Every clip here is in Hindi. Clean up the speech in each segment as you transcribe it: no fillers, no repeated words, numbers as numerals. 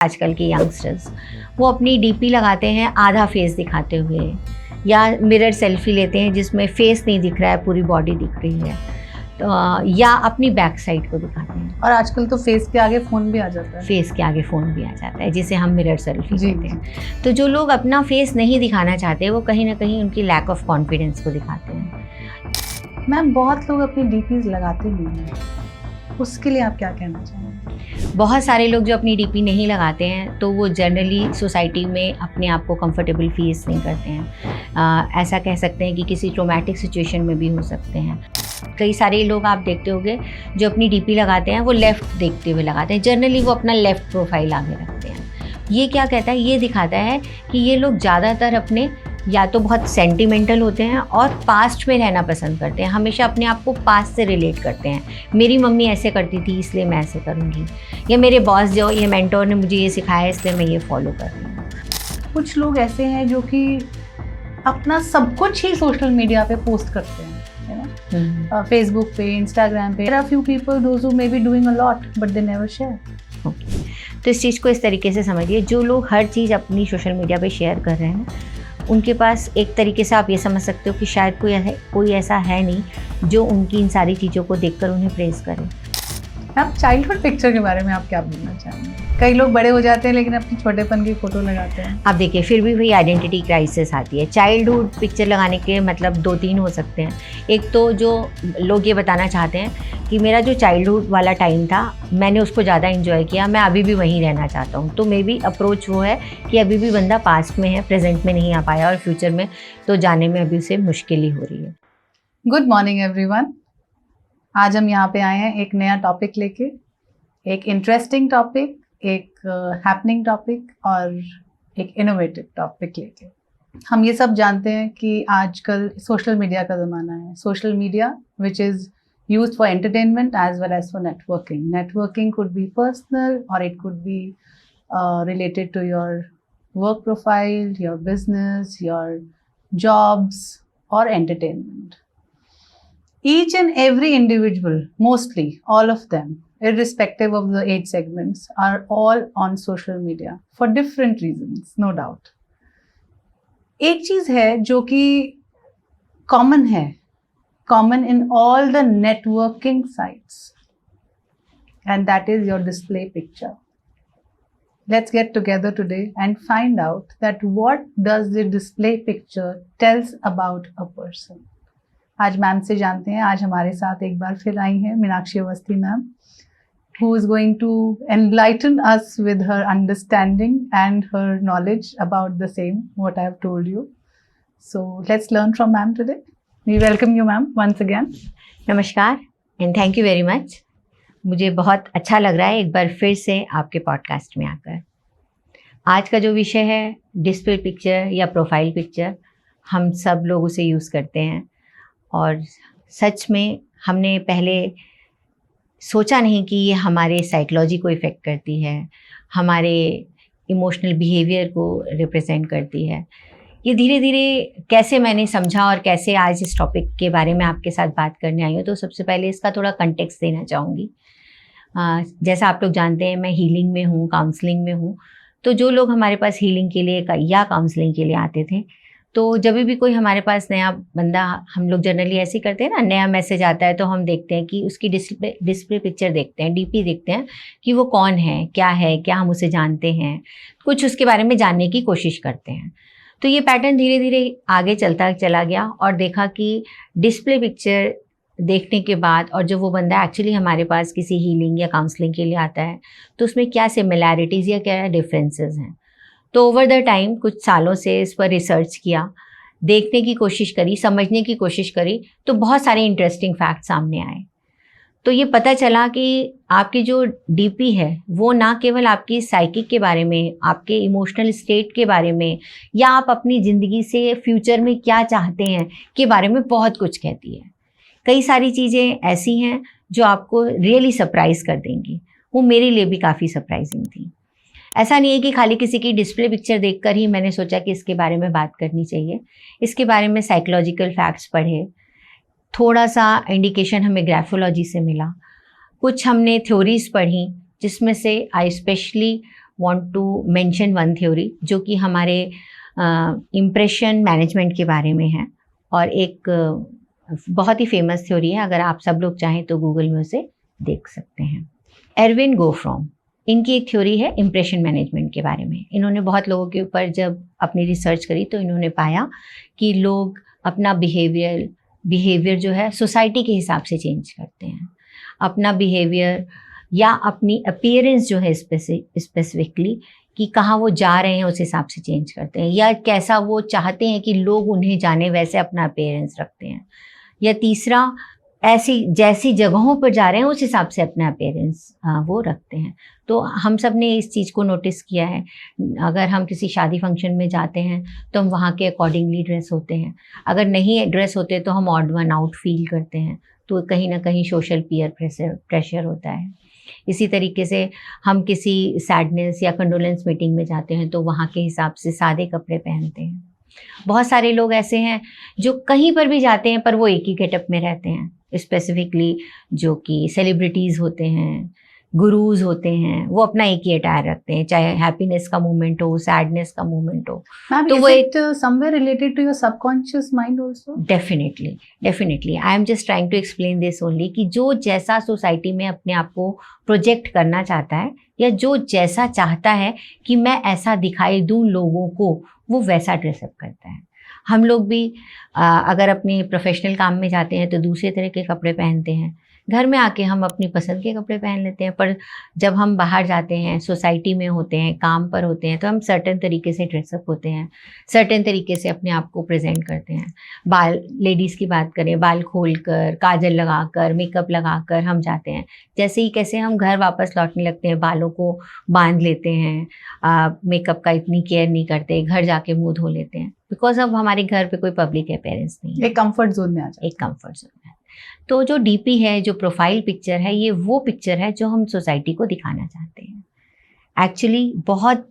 आजकल के यंगस्टर्स वो अपनी डीपी लगाते हैं आधा फेस दिखाते हुए, या मिरर सेल्फी लेते हैं जिसमें फेस नहीं दिख रहा है, पूरी बॉडी दिख रही है, तो या अपनी बैक साइड को दिखाते हैं। और आजकल तो फेस के आगे फ़ोन भी आ जाता है। फेस के आगे फ़ोन भी आ जाता है, जिसे हम मिरर सेल्फी जी, कहते हैं। तो जो लोग अपना फेस नहीं दिखाना चाहते, वो कहीं ना कहीं उनकी लैक ऑफ कॉन्फिडेंस को दिखाते हैं। मैम, बहुत लोग अपनी डीपीज लगाते नहीं हैं, उसके लिए आप क्या कहना चाहेंगे? बहुत सारे लोग जो अपनी डीपी नहीं लगाते हैं, तो वो जनरली सोसाइटी में अपने आप को कंफर्टेबल फील नहीं करते हैं। ऐसा कह सकते हैं कि किसी ट्रोमैटिक सिचुएशन में भी हो सकते हैं। कई सारे लोग आप देखते होंगे जो अपनी डीपी लगाते हैं, वो लेफ़्ट देखते हुए लगाते हैं। जनरली वो अपना लेफ़्ट प्रोफाइल आगे रखते हैं। ये क्या कहता है? ये दिखाता है कि ये लोग ज़्यादातर अपने या तो बहुत सेंटिमेंटल होते हैं और पास्ट में रहना पसंद करते हैं। हमेशा अपने आप को पास्ट से रिलेट करते हैं। मेरी मम्मी ऐसे करती थी, इसलिए मैं ऐसे करूँगी, या मेरे बॉस जो ये मेंटोर ने मुझे ये सिखाया, इसलिए मैं ये फॉलो कर रही हूँ। कुछ लोग ऐसे हैं जो कि अपना सब कुछ ही सोशल मीडिया पे पोस्ट करते हैं, है ना? फेसबुक पे, इंस्टाग्राम पे। There are few people those who may be doing a lot but they never share. Okay, तो इस चीज़ को इस तरीके से समझिए, जो लोग हर चीज़ अपनी सोशल मीडिया पे शेयर कर रहे हैं, उनके पास एक तरीके से आप ये समझ सकते हो कि शायद कोई ऐसा है नहीं जो उनकी इन सारी चीज़ों को देखकर उन्हें प्रेज़ करे। आप चाइल्डहुड पिक्चर के बारे में आप क्या बोलना चाहेंगे? कई लोग बड़े हो जाते हैं लेकिन अपने छोटेपन की फ़ोटो लगाते हैं। आप देखिए, फिर भी वही आइडेंटिटी क्राइसिस आती है। चाइल्डहुड पिक्चर लगाने के मतलब 2-3 हो सकते हैं। एक तो जो लोग ये बताना चाहते हैं कि मेरा जो चाइल्डहुड वाला टाइम था, मैंने उसको ज़्यादा एंजॉय किया, मैं अभी भी वहीं रहना चाहता हूँ। तो मे बी अप्रोच वो है कि अभी भी बंदा पास्ट में है, प्रेजेंट में नहीं आ पाया, और फ्यूचर में तो जाने में अभी उसे मुश्किल ही हो रही है। Good morning everyone. आज हम यहाँ पे आए हैं एक नया टॉपिक लेके, एक इंटरेस्टिंग टॉपिक, एक हैपनिंग टॉपिक और एक इनोवेटिव टॉपिक लेके। हम ये सब जानते हैं कि आजकल सोशल मीडिया का ज़माना है। Social media which is used for entertainment as well as for networking. Networking could be personal or it could be related to your work profile, your business, your jobs or entertainment. Each and every individual, mostly all of them, irrespective of the age segments, are all on social media for different reasons, no doubt. एक चीज़ है जो कि common है, common in all the networking sites, and that is your display picture. Let's get together today and find out that what does the display picture tells about a person. आज मैम से जानते हैं। आज हमारे साथ एक बार फिर आई हैं Meenakshi Awasthi ma'am, who is going to enlighten us with her understanding and her knowledge about the same, what I have told you. So let's learn from ma'am today. We welcome you ma'am once again. नमस्कार and thank you very much. मुझे बहुत अच्छा लग रहा है एक बार फिर से आपके पॉडकास्ट में आकर। आज का जो विषय है डिस्प्ले पिक्चर या प्रोफाइल पिक्चर, हम सब लोग उसे यूज़ करते हैं, और सच में हमने पहले सोचा नहीं कि ये हमारे साइकोलॉजी को इफ़ेक्ट करती है, हमारे इमोशनल बिहेवियर को रिप्रेजेंट करती है। ये धीरे धीरे कैसे मैंने समझा और कैसे आज इस टॉपिक के बारे में आपके साथ बात करने आई हूँ, तो सबसे पहले इसका थोड़ा कंटेक्स्ट देना चाहूँगी। जैसा आप लोग जानते हैं, मैं हीलिंग में हूँ, काउंसलिंग में हूँ। तो जो लोग हमारे पास हीलिंग के लिए या काउंसलिंग के लिए आते थे, तो जब भी कोई हमारे पास नया बंदा, हम लोग जनरली ऐसे ही करते हैं ना, नया मैसेज आता है तो हम देखते हैं कि उसकी डिस्प्ले पिक्चर देखते हैं, डीपी देखते हैं कि वो कौन है, क्या हम उसे जानते हैं, कुछ उसके बारे में जानने की कोशिश करते हैं। तो ये पैटर्न धीरे धीरे आगे चलता चला गया, और देखा कि डिस्प्ले पिक्चर देखने के बाद और जब वो बंदा एक्चुअली हमारे पास किसी हीलिंग या काउंसलिंग के लिए आता है, तो उसमें क्या सिमिलैरिटीज़ या क्या डिफरेंसेस हैं। तो ओवर द टाइम कुछ सालों से इस पर रिसर्च किया, देखने की कोशिश करी, समझने की कोशिश करी, तो बहुत सारे इंटरेस्टिंग फैक्ट सामने आए। तो ये पता चला कि आपकी जो डीपी है वो ना केवल आपकी साइकिक के बारे में, आपके इमोशनल स्टेट के बारे में, या आप अपनी ज़िंदगी से फ्यूचर में क्या चाहते हैं के बारे में बहुत कुछ कहती है। कई सारी चीज़ें ऐसी हैं जो आपको रियली सरप्राइज़ कर देंगी। वो मेरे लिए भी काफ़ी सरप्राइजिंग थी। ऐसा नहीं है कि खाली किसी की डिस्प्ले पिक्चर देखकर ही मैंने सोचा कि इसके बारे में बात करनी चाहिए। इसके बारे में साइकोलॉजिकल फैक्ट्स पढ़े, थोड़ा सा इंडिकेशन हमें ग्राफोलॉजी से मिला, कुछ हमने थ्योरीज पढ़ी, जिसमें से I specially want to mention one theory जो कि हमारे इम्प्रेशन मैनेजमेंट के बारे में है, और एक बहुत ही फेमस थ्योरी है। अगर आप सब लोग चाहें तो गूगल में उसे देख सकते हैं। एरविन गोफ्रॉम, इनकी एक थ्योरी है इम्प्रेशन मैनेजमेंट के बारे में। इन्होंने बहुत लोगों के ऊपर जब अपनी रिसर्च करी तो इन्होंने पाया कि लोग अपना बिहेवियर जो है सोसाइटी के हिसाब से चेंज करते हैं। अपना बिहेवियर या अपनी अपीयरेंस जो है स्पेसिफिकली कि कहाँ वो जा रहे हैं उस हिसाब से चेंज करते हैं, या कैसा वो चाहते हैं कि लोग उन्हें जाने वैसे अपना अपीयरेंस रखते हैं, या तीसरा ऐसी जैसी जगहों पर जा रहे हैं उस हिसाब से अपना अपीयरेंस वो रखते हैं। तो हम सब ने इस चीज़ को नोटिस किया है। अगर हम किसी शादी फंक्शन में जाते हैं तो हम वहाँ के अकॉर्डिंगली ड्रेस होते हैं, अगर नहीं ड्रेस होते तो हम ऑड वन आउट फील करते हैं, तो कहीं ना कहीं सोशल पीयर प्रेशर होता है। इसी तरीके से हम किसी सैडनेस या कंडोलेंस मीटिंग में जाते हैं तो वहाँ के हिसाब से सादे कपड़े पहनते हैं। बहुत सारे लोग ऐसे हैं जो कहीं पर भी जाते हैं पर वो एक ही गेटअप में रहते हैं, स्पेसिफिकली जो कि सेलिब्रिटीज़ होते हैं, गुरुज होते हैं, वो अपना एक ही अटायर रखते हैं, चाहे हैप्पीनेस का मोमेंट हो, सैडनेस का मोमेंट हो। तो वो एक somewhere related to your subconscious mind also? Definitely I am just trying to explain this only कि जो जैसा सोसाइटी में अपने आप को प्रोजेक्ट करना चाहता है या जो जैसा चाहता है कि मैं ऐसा दिखाई दूं लोगों को, वो वैसा ड्रेसअप करता है। हम लोग भी अगर अपने प्रोफेशनल काम में जाते हैं तो दूसरे तरह के कपड़े पहनते हैं, घर में आके हम अपनी पसंद के कपड़े पहन लेते हैं, पर जब हम बाहर जाते हैं, सोसाइटी में होते हैं, काम पर होते हैं, तो हम सर्टेन तरीके से ड्रेसअप होते हैं, सर्टेन तरीके से अपने आप को प्रेजेंट करते हैं। बाल, लेडीज़ की बात करें, बाल खोलकर, काजल लगाकर, मेकअप लगाकर हम जाते हैं। जैसे ही कैसे हम घर वापस लौटने लगते हैं, बालों को बांध लेते हैं, मेकअप का इतनी केयर नहीं करते, घर जाके मुँह धो लेते हैं, बिकॉज अब हमारे घर पे कोई पब्लिक अपीयरेंस नहीं है, एक कंफर्ट जोन में आ जाए, एक कंफर्ट जोन है। तो जो डीपी है, जो प्रोफाइल पिक्चर है, ये वो पिक्चर है जो हम सोसाइटी को दिखाना चाहते हैं। एक्चुअली बहुत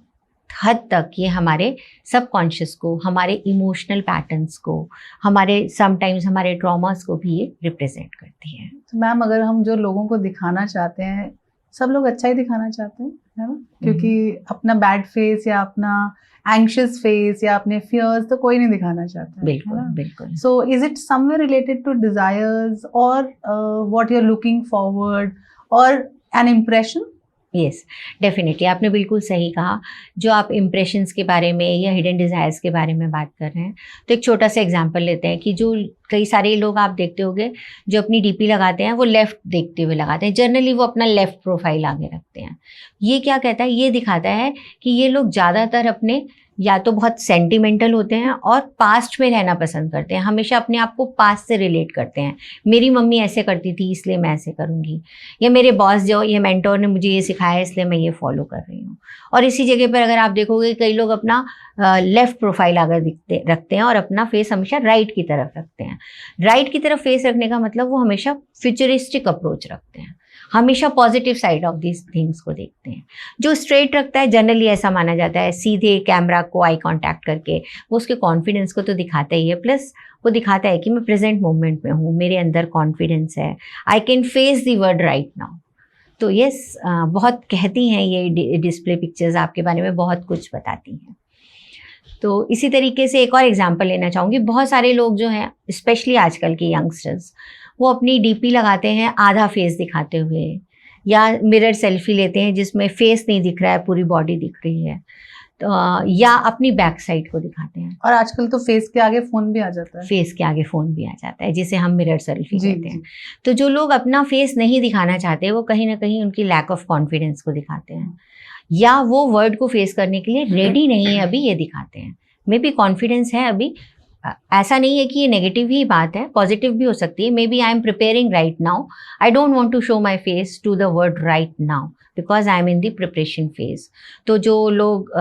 हद तक ये हमारे सबकॉन्शियस को, हमारे इमोशनल पैटर्न्स को, हमारे समटाइम्स हमारे ट्रॉमास को भी ये रिप्रेजेंट करती है। तो मैम, अगर हम जो लोगों को दिखाना चाहते हैं, सब लोग अच्छा ही दिखाना चाहते हैं, है ना? क्योंकि अपना बैड फेस या अपना एंग्शियस फेस या अपने फियर्स तो कोई नहीं दिखाना चाहता है। बिल्कुल बिल्कुल। So is it somewhere related to desires और what you are looking forward और एन इम्प्रेशन? यस, डेफिनेटली, आपने बिल्कुल सही कहा। जो आप इम्प्रेशंस के बारे में या हिडन डिज़ायर्स के बारे में बात कर रहे हैं, तो एक छोटा सा एग्जांपल लेते हैं कि जो कई सारे लोग आप देखते होंगे जो अपनी डीपी लगाते हैं वो लेफ़्ट देखते हुए लगाते हैं, जनरली वो अपना लेफ़्ट प्रोफाइल आगे रखते हैं। ये क्या कहता है? ये दिखाता है कि ये लोग ज़्यादातर अपने या तो बहुत सेंटिमेंटल होते हैं और पास्ट में रहना पसंद करते हैं, हमेशा अपने आप को पास्ट से रिलेट करते हैं। मेरी मम्मी ऐसे करती थी इसलिए मैं ऐसे करूँगी, या मेरे बॉस जो ये मेंटोर ने मुझे ये सिखाया इसलिए मैं ये फॉलो कर रही हूँ। और इसी जगह पर अगर आप देखोगे कई लोग अपना लेफ़्ट प्रोफाइल आगे रखते हैं और अपना फेस हमेशा राइट की तरफ रखते हैं। राइट की तरफ फेस रखने का मतलब वो हमेशा फ्यूचरिस्टिक अप्रोच रखते हैं, हमेशा positive side of these things को देखते हैं। जो स्ट्रेट रखता है, जनरली ऐसा माना जाता है, सीधे कैमरा को आई कांटेक्ट करके वो उसके कॉन्फिडेंस को तो दिखाता ही है, प्लस वो दिखाता है कि मैं प्रेजेंट मोमेंट में हूँ, मेरे अंदर कॉन्फिडेंस है, I can face the world right now. तो यस, बहुत कहती हैं ये डिस्प्ले पिक्चर्स आपके बारे में बहुत कुछ बताती हैं। तो इसी तरीके से एक और एग्जांपल लेना चाहूँगी। बहुत सारे लोग जो हैं, स्पेशली आजकल के यंगस्टर्स, वो अपनी डीपी लगाते हैं आधा फेस दिखाते हुए, या मिरर सेल्फी लेते हैं जिसमें फेस नहीं दिख रहा है, पूरी बॉडी दिख रही है, तो या अपनी बैक साइड को दिखाते हैं। और आजकल तो फेस के आगे फ़ोन भी आ जाता है, फेस के आगे फ़ोन भी आ जाता है, जिसे हम मिरर सेल्फी कहते हैं। तो जो लोग अपना फेस नहीं दिखाना चाहते, वो कहीं ना कहीं उनकी लैक ऑफ कॉन्फिडेंस को दिखाते हैं, या वो वर्ड को फेस करने के लिए रेडी नहीं है अभी, ये दिखाते हैं। मे बी कॉन्फिडेंस है अभी, ऐसा नहीं है कि ये नेगेटिव ही बात है, पॉजिटिव भी हो सकती है। Maybe I am preparing right now, I don't want to show my face to the world right now because I am in the preparation phase. तो जो लोग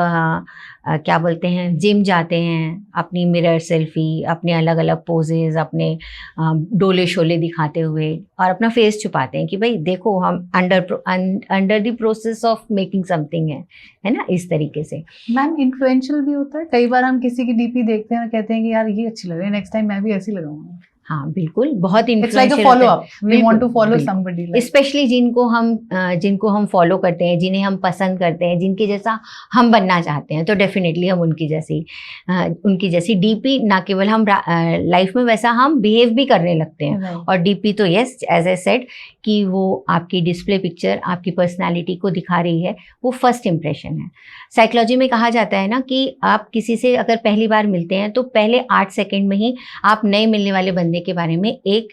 क्या बोलते हैं, जिम जाते हैं, अपनी मिरर सेल्फी, अपने अलग अलग पोजेज, अपने डोले शोले दिखाते हुए और अपना फेस छुपाते हैं कि भाई देखो हम under the process of making something है ना, इस तरीके से। मैम, इन्फ्लुएंशियल भी होता है, कई बार हम किसी की डीपी देखते हैं और कहते हैं कि यार ये अच्छी लग रही है, नेक्स्ट टाइम मैं भी ऐसी लगाऊंगा। हाँ बिल्कुल, बहुत it's like a influential follow up, we want to follow बिल्कुल। समबडी, स्पेशली जिनको हम फॉलो करते हैं, जिन्हें हम पसंद करते हैं, जिनके जैसा हम बनना चाहते हैं, तो डेफिनेटली हम उनकी जैसी डीपी, ना केवल हम लाइफ में वैसा हम बिहेव भी करने लगते हैं। Right. और डीपी तो यस, एज ए सेड कि वो आपकी डिस्प्ले पिक्चर आपकी पर्सनालिटी को दिखा रही है, वो फर्स्ट इंप्रेशन है। साइकोलॉजी में कहा जाता है ना कि आप किसी से अगर पहली बार मिलते हैं तो पहले 8 सेकंड में ही आप नए मिलने वाले बंदे के बारे में एक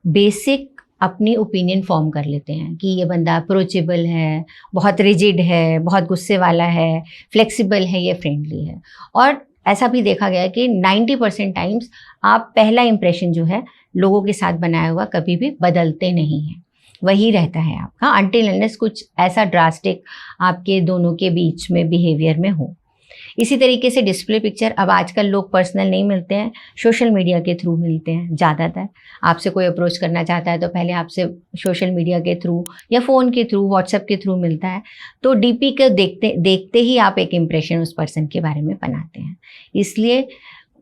बेसिक अपनी ओपिनियन फॉर्म कर लेते हैं कि ये बंदा अप्रोचेबल है, बहुत रिजिड है, बहुत गुस्से वाला है, फ्लेक्सिबल है, ये फ्रेंडली है। और ऐसा भी देखा गया है कि 90% टाइम्स आप पहला इंप्रेशन जो है लोगों के साथ बनाया हुआ कभी भी बदलते नहीं हैं, वही रहता है आपका, अनटिल अनलेस कुछ ऐसा ड्रास्टिक आपके दोनों के बीच में बिहेवियर में हो। इसी तरीके से डिस्प्ले पिक्चर, अब आजकल लोग पर्सनल नहीं मिलते हैं, सोशल मीडिया के थ्रू मिलते हैं ज़्यादातर। आपसे कोई अप्रोच करना चाहता है तो पहले आपसे सोशल मीडिया के थ्रू या फ़ोन के थ्रू, व्हाट्सएप के थ्रू मिलता है, तो डीपी को देखते ही आप एक इम्प्रेशन उस पर्सन के बारे में बनाते हैं। इसलिए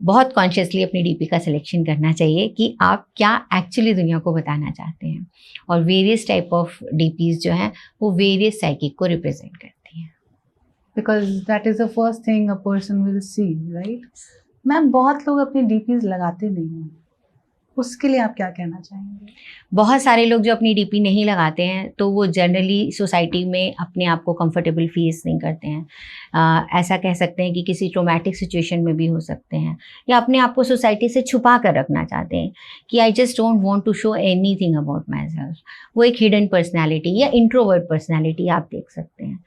बहुत कॉन्शियसली अपनी डीपी का सिलेक्शन करना चाहिए कि आप क्या एक्चुअली दुनिया को बताना चाहते हैं। और वेरियस टाइप ऑफ डीपीज जो हैं वो वेरियस साइकिक को रिप्रेजेंट करती हैं, because that is the first thing a person will see, right? Ma'am, बहुत लोग अपने डीपीज लगाते नहीं हैं, उसके लिए आप क्या कहना चाहेंगे? बहुत सारे लोग जो अपनी डीपी नहीं लगाते हैं तो वो जनरली सोसाइटी में अपने आप को कंफर्टेबल फील नहीं करते हैं। ऐसा कह सकते हैं कि किसी ट्रोमैटिक सिचुएशन में भी हो सकते हैं, या अपने आप को सोसाइटी से छुपा कर रखना चाहते हैं कि I just don't want to show anything about myself. वो एक हिडन पर्सनैलिटी या इंट्रोवर्ट पर्सनैलिटी आप देख सकते हैं।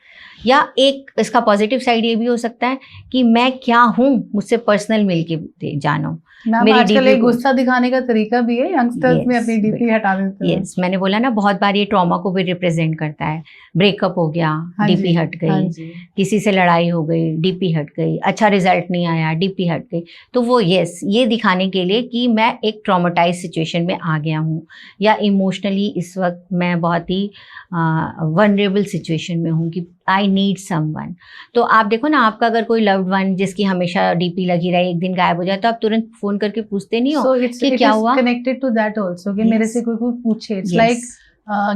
या एक इसका पॉजिटिव साइड ये भी हो सकता है कि मैं क्या हूँ मुझसे पर्सनल मिल के जानो। मैम, आजकल एक गुस्सा दिखाने का तरीका भी है, यंगस्टर्स में अपनी डीपी हटा देते हैं। यस, मैंने बोला ना, बहुत बार ये ट्रॉमा को भी रिप्रेजेंट करता है। ब्रेकअप हो गया, डीपी हट गई, किसी से लड़ाई हो गई, डीपी हट गई, अच्छा रिजल्ट नहीं आया, डीपी हट गई, तो वो यस ये दिखाने के लिए कि मैं एक ट्रॉमेटाइज सिचुएशन में आ गया हूँ, या इमोशनली इस वक्त मैं बहुत ही वनरेबल सिचुएशन में हूँ कि आई नीड समवन। तो आप देखो ना, आपका अगर कोई लव्ड वन जिसकी हमेशा डीपी लगी रही एक दिन गायब हो जाए तो आप तुरंत फोन करके पूछते नहीं हो कि क्या हुआ। कनेक्टेड टू दैट आल्सो कि मेरे से कोई पूछे, इट्स लाइक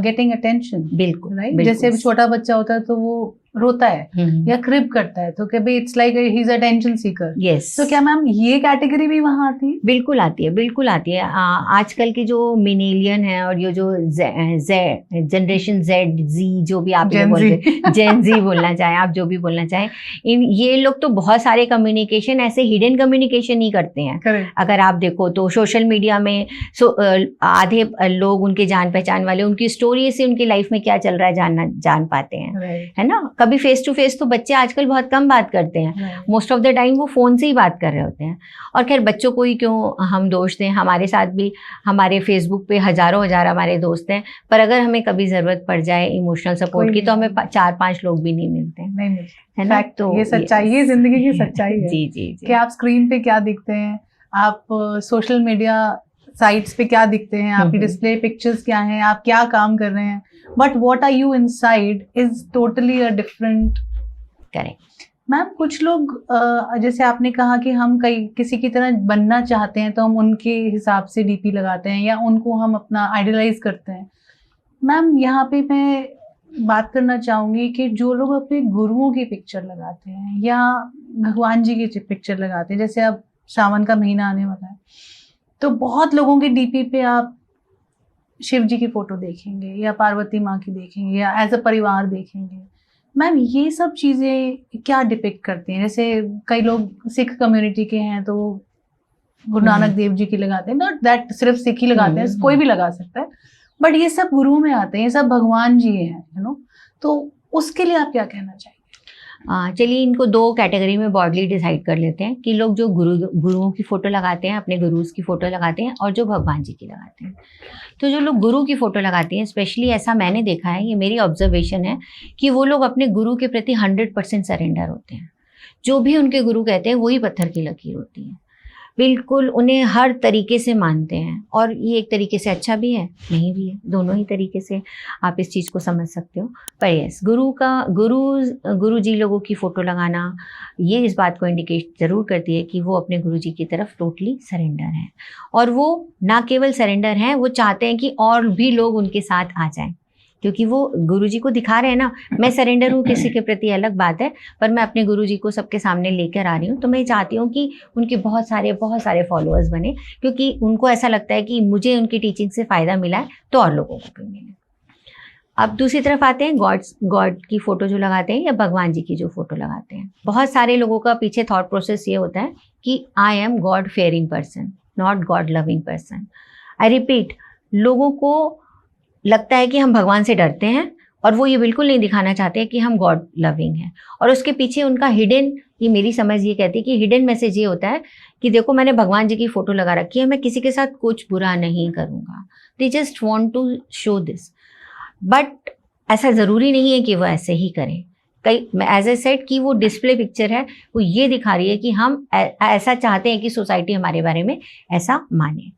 गेटिंग अटेंशन। बिल्कुल, राइट। जैसे छोटा बच्चा होता है तो वो रोता है या क्रिप करता है तो कभी it's like he is attention seeker. Yes, तो क्या मैम ये कैटेगरी भी वहाँ आती है? बिल्कुल आती है, बिल्कुल आती है। आजकल की जो मिलेनियन है और ये जो जनरेशन जेड जी जो भी आप बोलते जेन जी बोलना चाहें, आप जो भी बोलना चाहें, ये लोग तो बहुत सारे कम्युनिकेशन ऐसे हिडन कम्युनिकेशन ही करते हैं। Correct. अगर आप देखो तो सोशल मीडिया में आधे लोग उनके जान पहचान वाले उनकी स्टोरी से उनकी लाइफ में क्या चल रहा है जान पाते हैं। Right. है ना। कभी फेस टू फेस तो बच्चे आजकल बहुत कम बात करते हैं, मोस्ट ऑफ द टाइम वो फोन से ही बात कर रहे होते हैं। और खैर बच्चों को ही क्यों हम दोष दें, हमारे साथ भी हमारे फेसबुक पे हजारों हजार हमारे दोस्त हैं, पर अगर हमें कभी जरूरत पड़ जाए इमोशनल सपोर्ट की तो हमें 4-5 लोग भी नहीं मिलते है ना। तो ये सच्चाई है, जिंदगी की सच्चाई है। जी जी जी। कि आप स्क्रीन पे क्या दिखते हैं, आप सोशल मीडिया साइट्स पे क्या दिखते हैं, आपकी डिस्प्ले पिक्चर्स क्या हैं, आप क्या काम कर रहे हैं, but what are you inside is totally a different. Correct ma'am, कुछ लोग जैसे आपने कहा कि हम किसी की तरह बनना चाहते हैं तो हम उनके हिसाब से डीपी लगाते हैं या उनको हम अपना आइडलाइज करते हैं। मैम, यहाँ पे मैं बात करना चाहूँगी कि जो लोग अपने गुरुओं की पिक्चर लगाते हैं या भगवान जी की पिक्चर लगाते हैं, जैसे अब सावन का महीना आने वाला है तो बहुत लोगों के डीपी पे आप शिव जी की फोटो देखेंगे या पार्वती माँ की देखेंगे या एज अ परिवार देखेंगे। मैम, ये सब चीज़ें क्या डिपिक्ट करती हैं? जैसे कई लोग सिख कम्युनिटी के हैं तो गुरु नानक देव जी की लगाते हैं, नॉट दैट सिर्फ सिख ही लगाते हैं, कोई भी लगा सकता है, बट ये सब गुरुओं में आते हैं, ये सब भगवान जी हैं, यू नो। तो उसके लिए आप क्या कहना चाहेंगे? चलिए इनको 2 कैटेगरी में ब्रॉडली डिसाइड कर लेते हैं कि लोग जो गुरुओं की फ़ोटो लगाते हैं, अपने गुरुज की फ़ोटो लगाते हैं, और जो भगवान जी की लगाते हैं। तो जो लोग गुरु की फ़ोटो लगाते हैं, स्पेशली ऐसा मैंने देखा है, ये मेरी ऑब्जर्वेशन है कि वो लोग अपने गुरु के प्रति 100% सरेंडर होते हैं। जो भी उनके गुरु कहते हैं वही पत्थर की लकीर होती है। बिल्कुल उन्हें हर तरीके से मानते हैं, और ये एक तरीके से अच्छा भी है, नहीं भी है, दोनों ही तरीके से आप इस चीज़ को समझ सकते हो। पर यस, गुरु जी लोगों की फ़ोटो लगाना ये इस बात को इंडिकेट ज़रूर करती है कि वो अपने गुरु जी की तरफ टोटली सरेंडर हैं, और वो ना केवल सरेंडर हैं, वो चाहते हैं कि और भी लोग उनके साथ आ जाएं, क्योंकि वो गुरुजी को दिखा रहे हैं ना, मैं सरेंडर हूँ किसी के प्रति अलग बात है, पर मैं अपने गुरुजी को सबके सामने लेकर आ रही हूँ। तो मैं चाहती हूँ कि उनके बहुत सारे फॉलोअर्स बने, क्योंकि उनको ऐसा लगता है कि मुझे उनकी टीचिंग से फ़ायदा मिला है तो और लोगों को भी मिले। अब दूसरी तरफ आते हैं गॉड की फ़ोटो जो लगाते हैं या भगवान जी की जो फ़ोटो लगाते हैं। बहुत सारे लोगों का पीछे थॉट प्रोसेस ये होता है कि I am god fearing person, not god loving person. I repeat, लोगों को लगता है कि हम भगवान से डरते हैं, और वो ये बिल्कुल नहीं दिखाना चाहते कि हम गॉड लविंग हैं, और उसके पीछे उनका हिडन, ये मेरी समझ ये कहती है कि हिडन मैसेज ये होता है कि देखो मैंने भगवान जी की फ़ोटो लगा रखी है, मैं किसी के साथ कुछ बुरा नहीं करूँगा। They just want to show this, but ऐसा ज़रूरी नहीं है कि वो ऐसे ही करें। एज ए सेड कि वो डिस्प्ले पिक्चर है, वो ये दिखा रही है कि हम ऐसा चाहते हैं कि सोसाइटी हमारे बारे में ऐसा माने।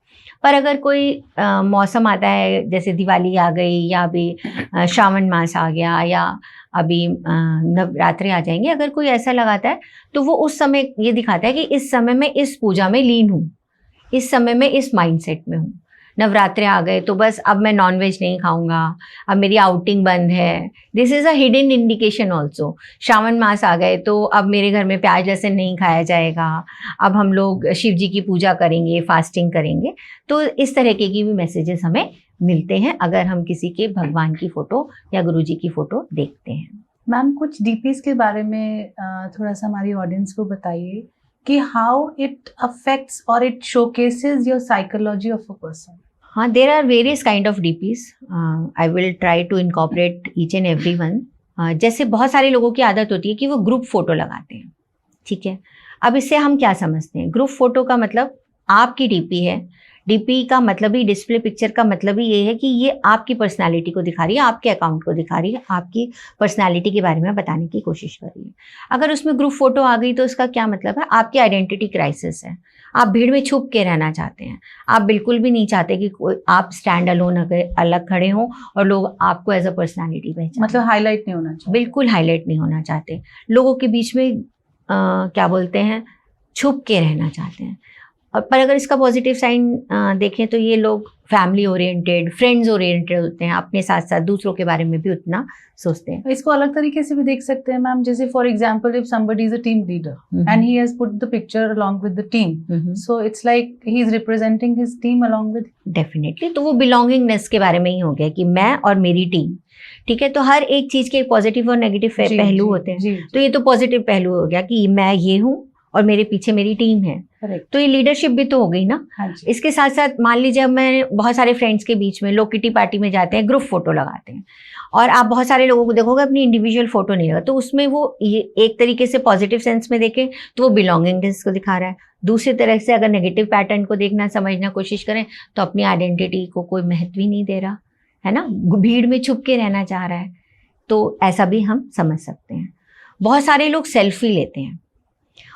पर अगर कोई मौसम आता है, जैसे दिवाली आ गई, या अभी श्रावण मास आ गया, या अभी नवरात्रि आ जाएंगे, अगर कोई ऐसा लगाता है तो वो उस समय ये दिखाता है कि इस समय मैं इस पूजा में लीन हूँ, इस समय मैं इस माइंडसेट में हूँ। नवरात्रे आ गए तो बस अब मैं नॉनवेज नहीं खाऊंगा, अब मेरी आउटिंग बंद है। This is a hidden indication also. Shravan मास आ गए तो अब मेरे घर में प्याज लहसुन नहीं खाया जाएगा, अब हम लोग शिव जी की पूजा करेंगे, फास्टिंग करेंगे। तो इस तरह के की भी मैसेजेस हमें मिलते हैं अगर हम किसी के भगवान की फ़ोटो या गुरु जी की फ़ोटो देखते हैं। मैम, कुछ डीपीज के बारे में थोड़ा सा हमारी ऑडियंस को बताइए कि हाउ इट अफेक्ट्स और it showcases your psychology of a person. हाँ, there are various kind of DPs. I will try to incorporate each and every one. जैसे बहुत सारे लोगों की आदत होती है कि वो ग्रुप फोटो लगाते हैं, ठीक है। अब इससे हम क्या समझते हैं? ग्रुप फोटो का मतलब आपकी डीपी है। डीपी का मतलब ही, डिस्प्ले पिक्चर का मतलब ही ये है कि ये आपकी पर्सनालिटी को दिखा रही है, आपके अकाउंट को दिखा रही है, आपकी पर्सनालिटी के बारे में बताने की कोशिश कर रही है। अगर उसमें ग्रुप फोटो आ गई तो उसका क्या मतलब है? आपकी आइडेंटिटी क्राइसिस है। आप भीड़ में छुप के रहना चाहते हैं। आप बिल्कुल भी नहीं चाहते कि कोई आप स्टैंड अलोन अलग खड़े हों और लोग आपको एज अ पर्सनालिटी पहचानें। मतलब हाईलाइट नहीं होना चाहिए। बिल्कुल हाईलाइट नहीं होना चाहते। लोगों के बीच में क्या बोलते हैं, छुप के रहना चाहते हैं। पर अगर इसका पॉजिटिव साइन देखें तो ये लोग फैमिली ओरिएंटेड, फ्रेंड्स ओरिएंटेड होते हैं, अपने साथ साथ दूसरों के बारे में भी उतना सोचते हैं। इसको अलग तरीके से भी देख सकते हैं मैम, जैसे for example if somebody is a team leader and he has put the picture along with the team, so it's like he is representing his team along with. Definitely, तो वो बिलोंगिंगनेस के बारे में ही हो गया कि मैं और मेरी टीम, ठीक है। तो हर एक चीज के पॉजिटिव और नेगेटिव पहलू होते हैं। तो ये तो पॉजिटिव पहलू हो गया कि मैं ये हूँ और मेरे पीछे मेरी टीम है। तो ये लीडरशिप भी तो हो गई ना। इसके साथ साथ मान लीजिए अब मैं बहुत सारे फ्रेंड्स के बीच में लोग किटी पार्टी में जाते हैं, ग्रुप फोटो लगाते हैं, और आप बहुत सारे लोगों को देखोगे अपनी इंडिविजुअल फोटो नहीं लगा, तो उसमें वो ये एक तरीके से पॉजिटिव सेंस में देखें तो वो बिलोंगिंगनेस को दिखा रहा है। दूसरी तरह से अगर नेगेटिव पैटर्न को देखना, समझना कोशिश करें तो अपनी आइडेंटिटी को कोई महत्व ही नहीं दे रहा है ना, भीड़ में छुप के रहना चाह रहा है। तो ऐसा भी हम समझ सकते हैं। बहुत सारे लोग सेल्फी लेते हैं,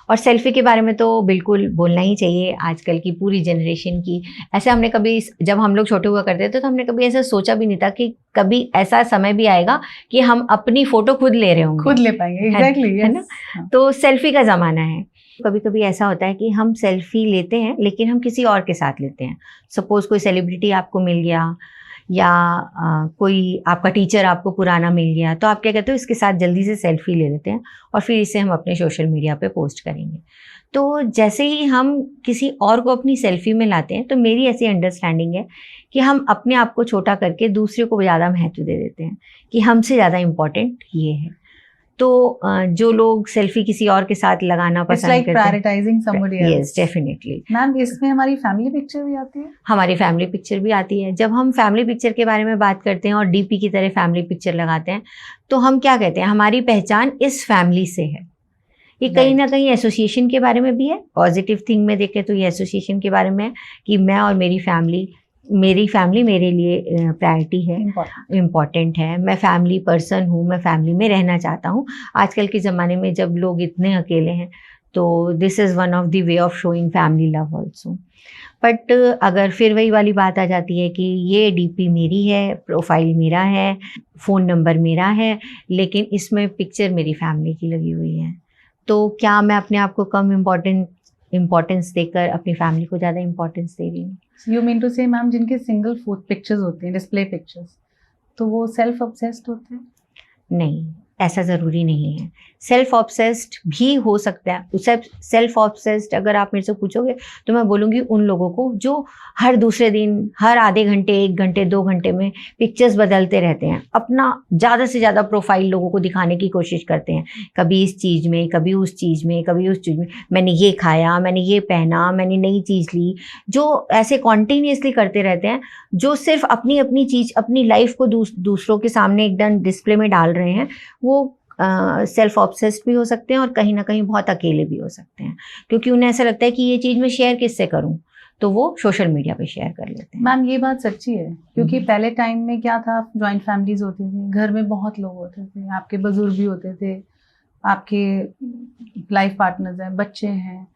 और सेल्फी के बारे में तो बिल्कुल बोलना ही चाहिए आजकल की पूरी जनरेशन की। ऐसे हमने कभी, जब हम लोग छोटे हुआ करते थे तो हमने कभी ऐसा सोचा भी नहीं था कि कभी ऐसा समय भी आएगा कि हम अपनी फोटो खुद ले रहे होंगे, खुद ले पाएंगे। एग्जैक्टली, है ना। तो सेल्फी का ज़माना है। कभी कभी ऐसा होता है कि हम सेल्फी लेते हैं लेकिन हम किसी और के साथ लेते हैं। सपोज कोई सेलिब्रिटी आपको मिल गया, या कोई आपका टीचर आपको पुराना मिल गया, तो आप क्या कहते हो, इसके साथ जल्दी से सेल्फी ले लेते हैं और फिर इसे हम अपने सोशल मीडिया पे पोस्ट करेंगे। तो जैसे ही हम किसी और को अपनी सेल्फी में लाते हैं, तो मेरी ऐसी अंडरस्टैंडिंग है कि हम अपने आप को छोटा करके दूसरे को ज़्यादा महत्व दे देते हैं कि हमसे ज़्यादा इम्पोर्टेंट ये है। तो जो लोग सेल्फी किसी और के साथ लगाना पसंद करते हैं, prioritising somebody else. Yes, definitely. Ma'am, इसमें हमारी फैमिली पिक्चर भी आती है। हमारी फैमिली पिक्चर भी आती है। जब हम फैमिली पिक्चर के बारे में बात करते हैं और डीपी की तरह फैमिली पिक्चर लगाते हैं, तो हम क्या कहते हैं, हमारी पहचान इस फैमिली से है। ये कहीं ना कहीं एसोसिएशन के बारे में भी है। पॉजिटिव थिंग में देखें तो ये एसोसिएशन के बारे में है कि मैं और मेरी फैमिली मेरे लिए प्रायोरिटी है, इम्पॉर्टेंट है। मैं फैमिली पर्सन हूँ, मैं फैमिली में रहना चाहता हूँ। आजकल के ज़माने में जब लोग इतने अकेले हैं, तो this is one of the way of showing family love also. But अगर फिर वही वाली बात आ जाती है कि ये डीपी मेरी है, प्रोफाइल मेरा है, फ़ोन नंबर मेरा है, लेकिन इसमें पिक्चर मेरी फैमिली की लगी हुई है, तो क्या मैं अपने आप को कम इम्पोर्टेंस देकर अपनी फैमिली को ज़्यादा इम्पोर्टेंस दे रही हूँ? यू मीन टू से मैम, जिनके सिंगल फोटो पिक्चर्स होते हैं, डिस्प्ले पिक्चर्स, तो वो सेल्फ ऑब्सेस्ड होते हैं? नहीं, ऐसा ज़रूरी नहीं है. सेल्फ ऑब्सेस्ड भी हो सकता है. सेल्फ ऑब्सेस्ड अगर आप मेरे से पूछोगे तो मैं बोलूँगी उन लोगों को जो हर दूसरे दिन, हर आधे घंटे, 1 घंटे, 2 घंटे में पिक्चर्स बदलते रहते हैं. अपना ज़्यादा से ज़्यादा प्रोफाइल लोगों को दिखाने की कोशिश करते हैं. कभी इस चीज़ में, कभी उस चीज़ में, कभी उस चीज़ में. मैंने ये खाया, मैंने ये पहना, मैंने नई चीज़ ली. जो ऐसे कॉन्टिन्यूसली करते रहते हैं, जो सिर्फ अपनी अपनी चीज़, अपनी लाइफ को दूसरों के सामने एकदम डिस्प्ले में डाल रहे हैं, वो सेल्फ ऑब्सेस्ड भी हो सकते हैं और कहीं ना कहीं बहुत अकेले भी हो सकते हैं, क्योंकि उन्हें ऐसा लगता है कि ये चीज़ मैं शेयर किससे करूं, तो वो सोशल मीडिया पे शेयर कर लेते हैं. मैम ये बात सच्ची है, क्योंकि पहले टाइम में क्या था, जॉइंट फैमिलीज होती थी, घर में बहुत लोग होते थे, आपके बुजुर्ग भी होते थे, आपके लाइफ पार्टनर्स हैं, बच्चे हैं,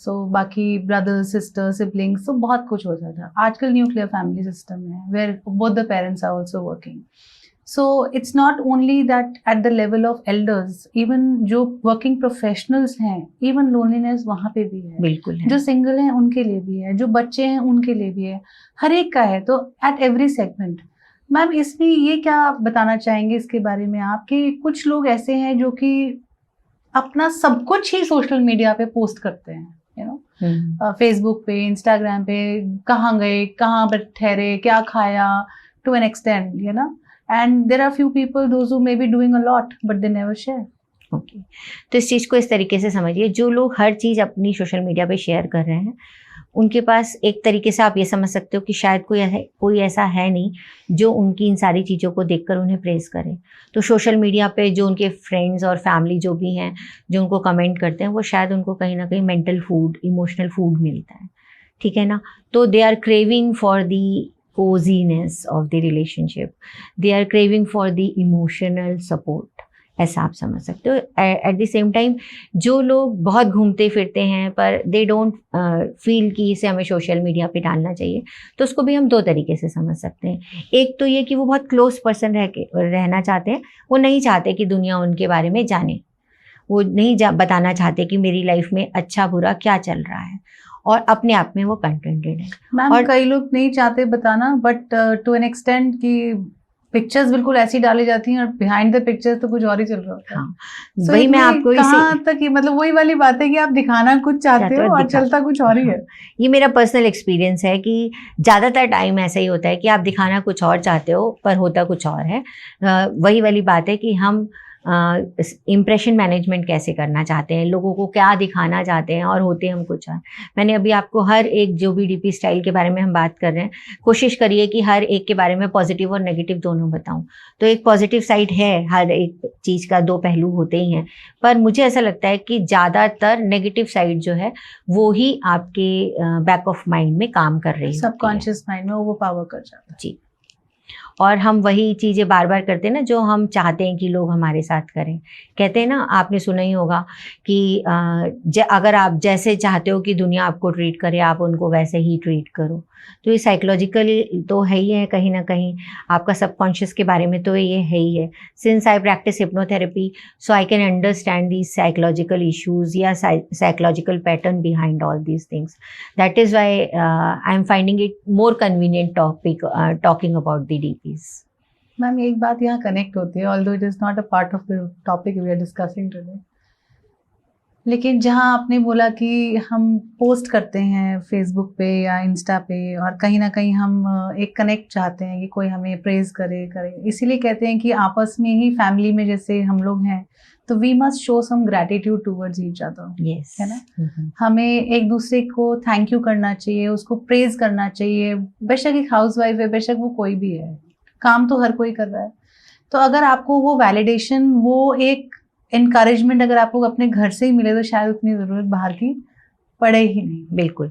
सो बाकी ब्रदर्स, सिस्टर्स, सिबलिंग्स, तो बहुत कुछ होता था. आजकल न्यूक्लियर फैमिली सिस्टम है, where both the parents are also working. So it's not only that at the level of elders, even जो working professionals हैं, even loneliness वहाँ पे भी है. बिल्कुल है. जो single हैं उनके लिए भी है, जो बच्चे हैं उनके लिए भी है, हर एक का है. तो at every segment. मैम इसमें ये क्या बताना चाहेंगे इसके बारे में आप, कि कुछ लोग ऐसे हैं जो कि अपना सब कुछ ही सोशल मीडिया पे पोस्ट करते हैं, यू नो, फेसबुक पे, इंस्टाग्राम पे, कहाँ गए, कहाँ पर ठहरे, क्या खाया, to an extent, you know. And there are few people, those who may be doing a lot, but they never share. Okay. तो इस चीज़ को इस तरीके से समझिए, जो लोग हर चीज़ अपनी सोशल मीडिया पे शेयर कर रहे हैं, उनके पास एक तरीके से आप ये समझ सकते हो कि शायद कोई ऐसा है नहीं जो उनकी इन सारी चीज़ों को देखकर उन्हें प्रेज़ करे. तो सोशल मीडिया पे जो उनके फ्रेंड्स और फैमिली जो भी हैं, जो उनको कमेंट करते हैं, वो शायद उनको कहीं ना कहीं मेंटल फूड, इमोशनल फूड मिलता है. ठीक है ना. तो they are craving for the coziness of the relationship, they are craving for the emotional support, ऐसा आप समझ सकते हो. एट द सेम टाइम जो लोग बहुत घूमते फिरते हैं पर दे डोंट फील कि इसे हमें सोशल मीडिया पे डालना चाहिए, तो उसको भी हम 2 तरीके से समझ सकते हैं. एक तो ये कि वो बहुत क्लोज पर्सन रहना चाहते हैं, वो नहीं चाहते कि दुनिया उनके बारे में जाने, वो नहीं बताना चाहते कि मेरी लाइफ में अच्छा बुरा क्या चल रहा है, और अपने आप में वो कंटेंटेड है. मैम और कई लोग नहीं चाहते बताना, बट टू एन एक्सटेंट कि पिक्चर्स बिल्कुल ऐसी डाली जाती हैं और बिहाइंड द पिक्चर्स तो कुछ और ही चल रहा होता है. हाँ, so वही मैं आपको कहाँ तक ही, मतलब वही वाली बात है कि आप दिखाना कुछ चाहते हो और चलता कुछ और ही है. ये मेरा पर्सनल एक्सपीरियंस है कि ज़्यादातर टाइम ऐसा ही होता है कि आप दिखाना कुछ और चाहते हो पर होता कुछ और है. वही वाली बात है कि हम इम्प्रेशन मैनेजमेंट कैसे करना चाहते हैं, लोगों को क्या दिखाना चाहते हैं और होते हम कुछ और. मैंने अभी आपको हर एक जो भी डीपी स्टाइल के बारे में हम बात कर रहे हैं, कोशिश करिए कि हर एक के बारे में पॉजिटिव और नेगेटिव दोनों बताऊं. तो एक पॉजिटिव साइड है, हर एक चीज़ का 2 पहलू होते ही हैं, पर मुझे ऐसा लगता है कि ज़्यादातर नेगेटिव साइड जो है वो ही आपके बैक ऑफ माइंड में काम कर रही है, सबकॉन्शियस माइंड में ओवर पावर कर जाता है. जी. और हम वही चीज़ें बार बार करते हैं ना जो हम चाहते हैं कि लोग हमारे साथ करें. कहते हैं ना, आपने सुना ही होगा कि अगर आप जैसे चाहते हो कि दुनिया आपको ट्रीट करे, आप उनको वैसे ही ट्रीट करो. तो ये साइकोलॉजिकल तो है ही है, कहीं ना कहीं आपका सबकॉन्शियस के बारे में तो ये है ही है. Since I practise hypnotherapy, so I can understand these psychological issues या psychological pattern behind all these things. That is why I am finding it more convenient topic talking about the DPs. Ma'am एक बात यहाँ कनेक्ट होती है, although it is not a part of the topic we are discussing today, लेकिन जहाँ आपने बोला कि हम पोस्ट करते हैं फेसबुक पे या इंस्टा पे और कहीं ना कहीं हम एक कनेक्ट चाहते हैं कि कोई हमें प्रेज करे, इसीलिए कहते हैं कि आपस में ही फैमिली में जैसे हम लोग हैं तो we must show some gratitude towards each other, है ना. हमें एक दूसरे को थैंक यू करना चाहिए, उसको प्रेज करना चाहिए. बेशक एक हाउसवाइफ है, बेशक वो कोई भी है, काम तो हर कोई कर रहा है. तो अगर आपको वो वैलिडेशन, वो एक एनकरेजमेंट अगर आपको अपने घर से ही मिले तो शायद उतनी ज़रूरत बाहर की पढ़े ही नहीं। बिल्कुल।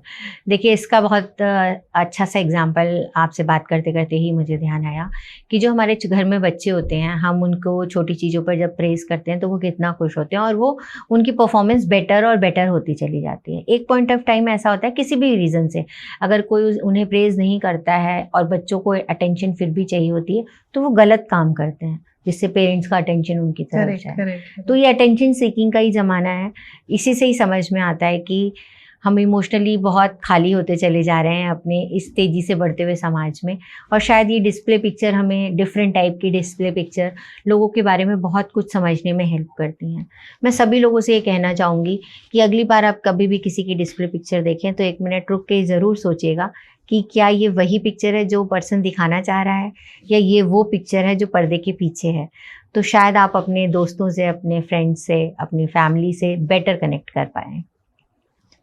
देखिए, इसका बहुत अच्छा सा एग्जाम्पल आपसे बात करते करते ही मुझे ध्यान आया कि जो हमारे घर में बच्चे होते हैं, हम उनको छोटी चीज़ों पर जब प्रेज़ करते हैं तो वो कितना खुश होते हैं और वो उनकी परफॉर्मेंस बेटर और बेटर होती चली जाती है। एक पॉइंट ऑफ टाइम ऐसा होता है किसी भी रीज़न से अगर कोई उन्हें प्रेज़ नहीं करता है और बच्चों को अटेंशन फिर भी चाहिए होती है तो वो गलत काम करते हैं जिससे पेरेंट्स का अटेंशन उनकी तरफ जाए। तो ये अटेंशन सीकिंग का ही ज़माना है। इसी से ही समझ में आता है कि हम इमोशनली बहुत खाली होते चले जा रहे हैं अपने इस तेज़ी से बढ़ते हुए समाज में, और शायद ये डिस्प्ले पिक्चर हमें, डिफरेंट टाइप की डिस्प्ले पिक्चर लोगों के बारे में बहुत कुछ समझने में हेल्प करती हैं। मैं सभी लोगों से ये कहना चाहूँगी कि अगली बार आप कभी भी किसी की डिस्प्ले पिक्चर देखें तो 1 मिनट रुक के ज़रूर सोचिएगा कि क्या ये वही पिक्चर है जो पर्सन दिखाना चाह रहा है या ये वो पिक्चर है जो पर्दे के पीछे है। तो शायद आप अपने दोस्तों से, अपने फ्रेंड्स से, अपनी फैमिली से बेटर कनेक्ट कर पाएँ।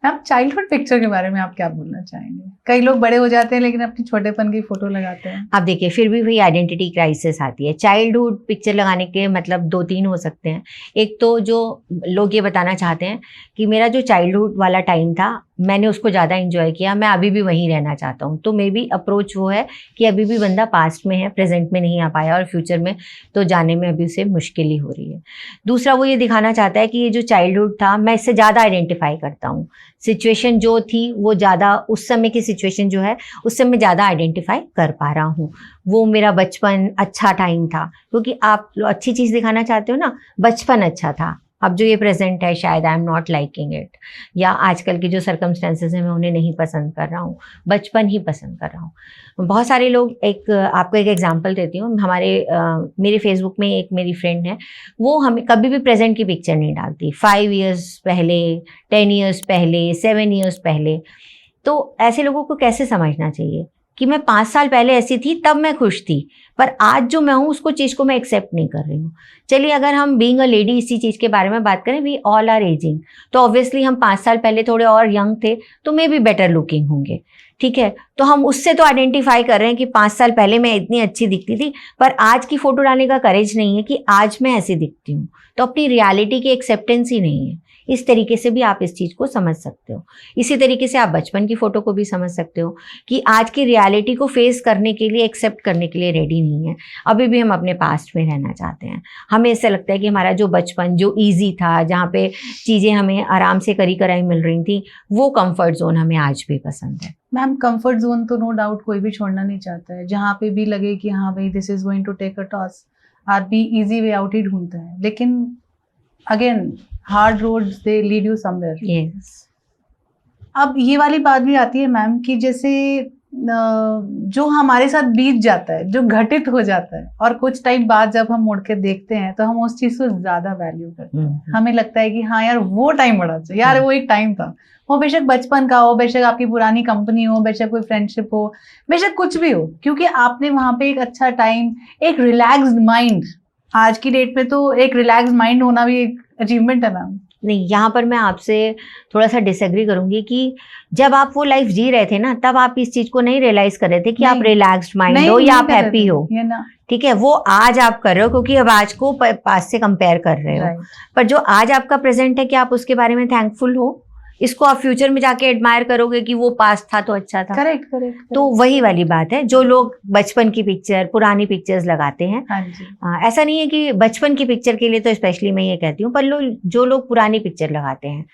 मैम, चाइल्डहुड पिक्चर के बारे में आप क्या बोलना चाहेंगे? कई लोग बड़े हो जाते हैं लेकिन अपनी छोटेपन की फोटो लगाते हैं। आप देखिए, फिर भी वही आइडेंटिटी क्राइसिस आती है। चाइल्डहुड पिक्चर लगाने के मतलब 2-3 हो सकते हैं। एक तो जो लोग ये बताना चाहते हैं कि मेरा जो चाइल्डहुड वाला टाइम था मैंने उसको ज़्यादा एंजॉय किया, मैं अभी भी वहीं रहना चाहता हूँ। तो मे बी अप्रोच वो है कि अभी भी बंदा पास्ट में है, प्रेजेंट में नहीं आ पाया और फ्यूचर में तो जाने में अभी उसे मुश्किल ही हो रही है। दूसरा, वो ये दिखाना चाहता है कि ये जो चाइल्डहुड था मैं इससे ज़्यादा आइडेंटिफाई करता हूँ। सिचुएशन जो थी वो ज़्यादा, उस समय की सिचुएशन जो है उससे मैं ज़्यादा आइडेंटिफाई कर पा रहा हूँ। वो मेरा बचपन अच्छा टाइम था, क्योंकि आप अच्छी चीज़ दिखाना चाहते हो ना, बचपन अच्छा था। अब जो ये प्रेजेंट है शायद I am not liking it, या आजकल की जो सर्कमस्टेंसेस हैं मैं उन्हें नहीं पसंद कर रहा हूँ, बचपन ही पसंद कर रहा हूँ। बहुत सारे लोग, आपको एक एग्जांपल देती हूँ। मेरे फेसबुक में एक मेरी फ्रेंड है, वो हमें कभी भी प्रेजेंट की पिक्चर नहीं डालती। 5 इयर्स पहले, 10 इयर्स पहले, 7 इयर्स पहले। तो ऐसे लोगों को कैसे समझना चाहिए कि मैं 5 साल पहले ऐसी थी तब मैं खुश थी, पर आज जो मैं हूँ उसको चीज़ को मैं एक्सेप्ट नहीं कर रही हूँ। चलिए, अगर हम बीइंग अ लेडी इसी चीज़ के बारे में बात करें, वी ऑल आर एजिंग, तो ऑब्वियसली हम 5 साल पहले थोड़े और यंग थे तो मे बी बेटर लुकिंग होंगे, ठीक है। तो हम उससे तो आइडेंटिफाई कर रहे हैं कि 5 साल पहले मैं इतनी अच्छी दिखती थी, पर आज की फोटो डालने का करेज नहीं है कि आज मैं ऐसी दिखती हूँ। तो अपनी रियलिटी की एक्सेप्टेंस ही नहीं है। इस तरीके से भी आप इस चीज़ को समझ सकते हो। इसी तरीके से आप बचपन की फ़ोटो को भी समझ सकते हो कि आज की रियलिटी को फेस करने के लिए, एक्सेप्ट करने के लिए रेडी नहीं है। अभी भी हम अपने पास्ट में रहना चाहते हैं। हमें ऐसा लगता है कि हमारा जो बचपन जो ईजी था, जहाँ पे चीज़ें हमें आराम से करी कराई मिल रही थी, वो कंफर्ट जोन हमें आज भी पसंद है। मैम, कंफर्ट जोन तो नो डाउट कोई भी छोड़ना नहीं चाहता है। जहाँ पे भी लगे कि हाँ भाई, this is going to take a toss, आदमी इजी वे आउट ही ढूंढता है। लेकिन again, hard roads they lead you somewhere. Yes. अब ये वाली बात भी आती है मैम कि जैसे जो हमारे साथ बीत जाता है, जो घटित हो जाता है, और कुछ टाइम बाद जब हम मुड़ के देखते हैं तो हम उस चीज को ज्यादा वैल्यू करते हैं। हमें लगता है कि हाँ यार, वो टाइम बड़ा अच्छा, यार वो एक टाइम था। वो बेशक बचपन का हो, बेशक आपकी पुरानी कंपनी हो, बेशक कोई फ्रेंडशिप हो, बेशक कुछ भी हो, क्योंकि आपने वहां पे एक अच्छा टाइम, एक रिलैक्स्ड माइंड, आज की डेट में तो एक रिलैक्स्ड माइंड होना भी एक अचीवमेंट है मैम। नहीं, यहाँ पर मैं आपसे थोड़ा सा डिसएग्री करूंगी कि जब आप वो लाइफ जी रहे थे ना, तब आप इस चीज को नहीं रियलाइज कर रहे थे कि आप रिलैक्स्ड माइंड हो या आप हैप्पी हो, ठीक है। वो आज आप कर रहे हो क्योंकि अब आज को पास से कंपेयर कर रहे हो, पर जो आज आपका प्रेजेंट है, कि आप उसके बारे में थैंकफुल हो, इसको आप फ्यूचर में जाके एडमायर करोगे कि वो पास्ट था तो अच्छा था। करेक्ट। तो वही वाली बात है, जो लोग बचपन की पिक्चर, पुरानी पिक्चर्स लगाते हैं, ऐसा नहीं है कि बचपन की पिक्चर के लिए तो स्पेशली मैं ये कहती हूँ, पर जो लोग पुरानी पिक्चर लगाते हैं,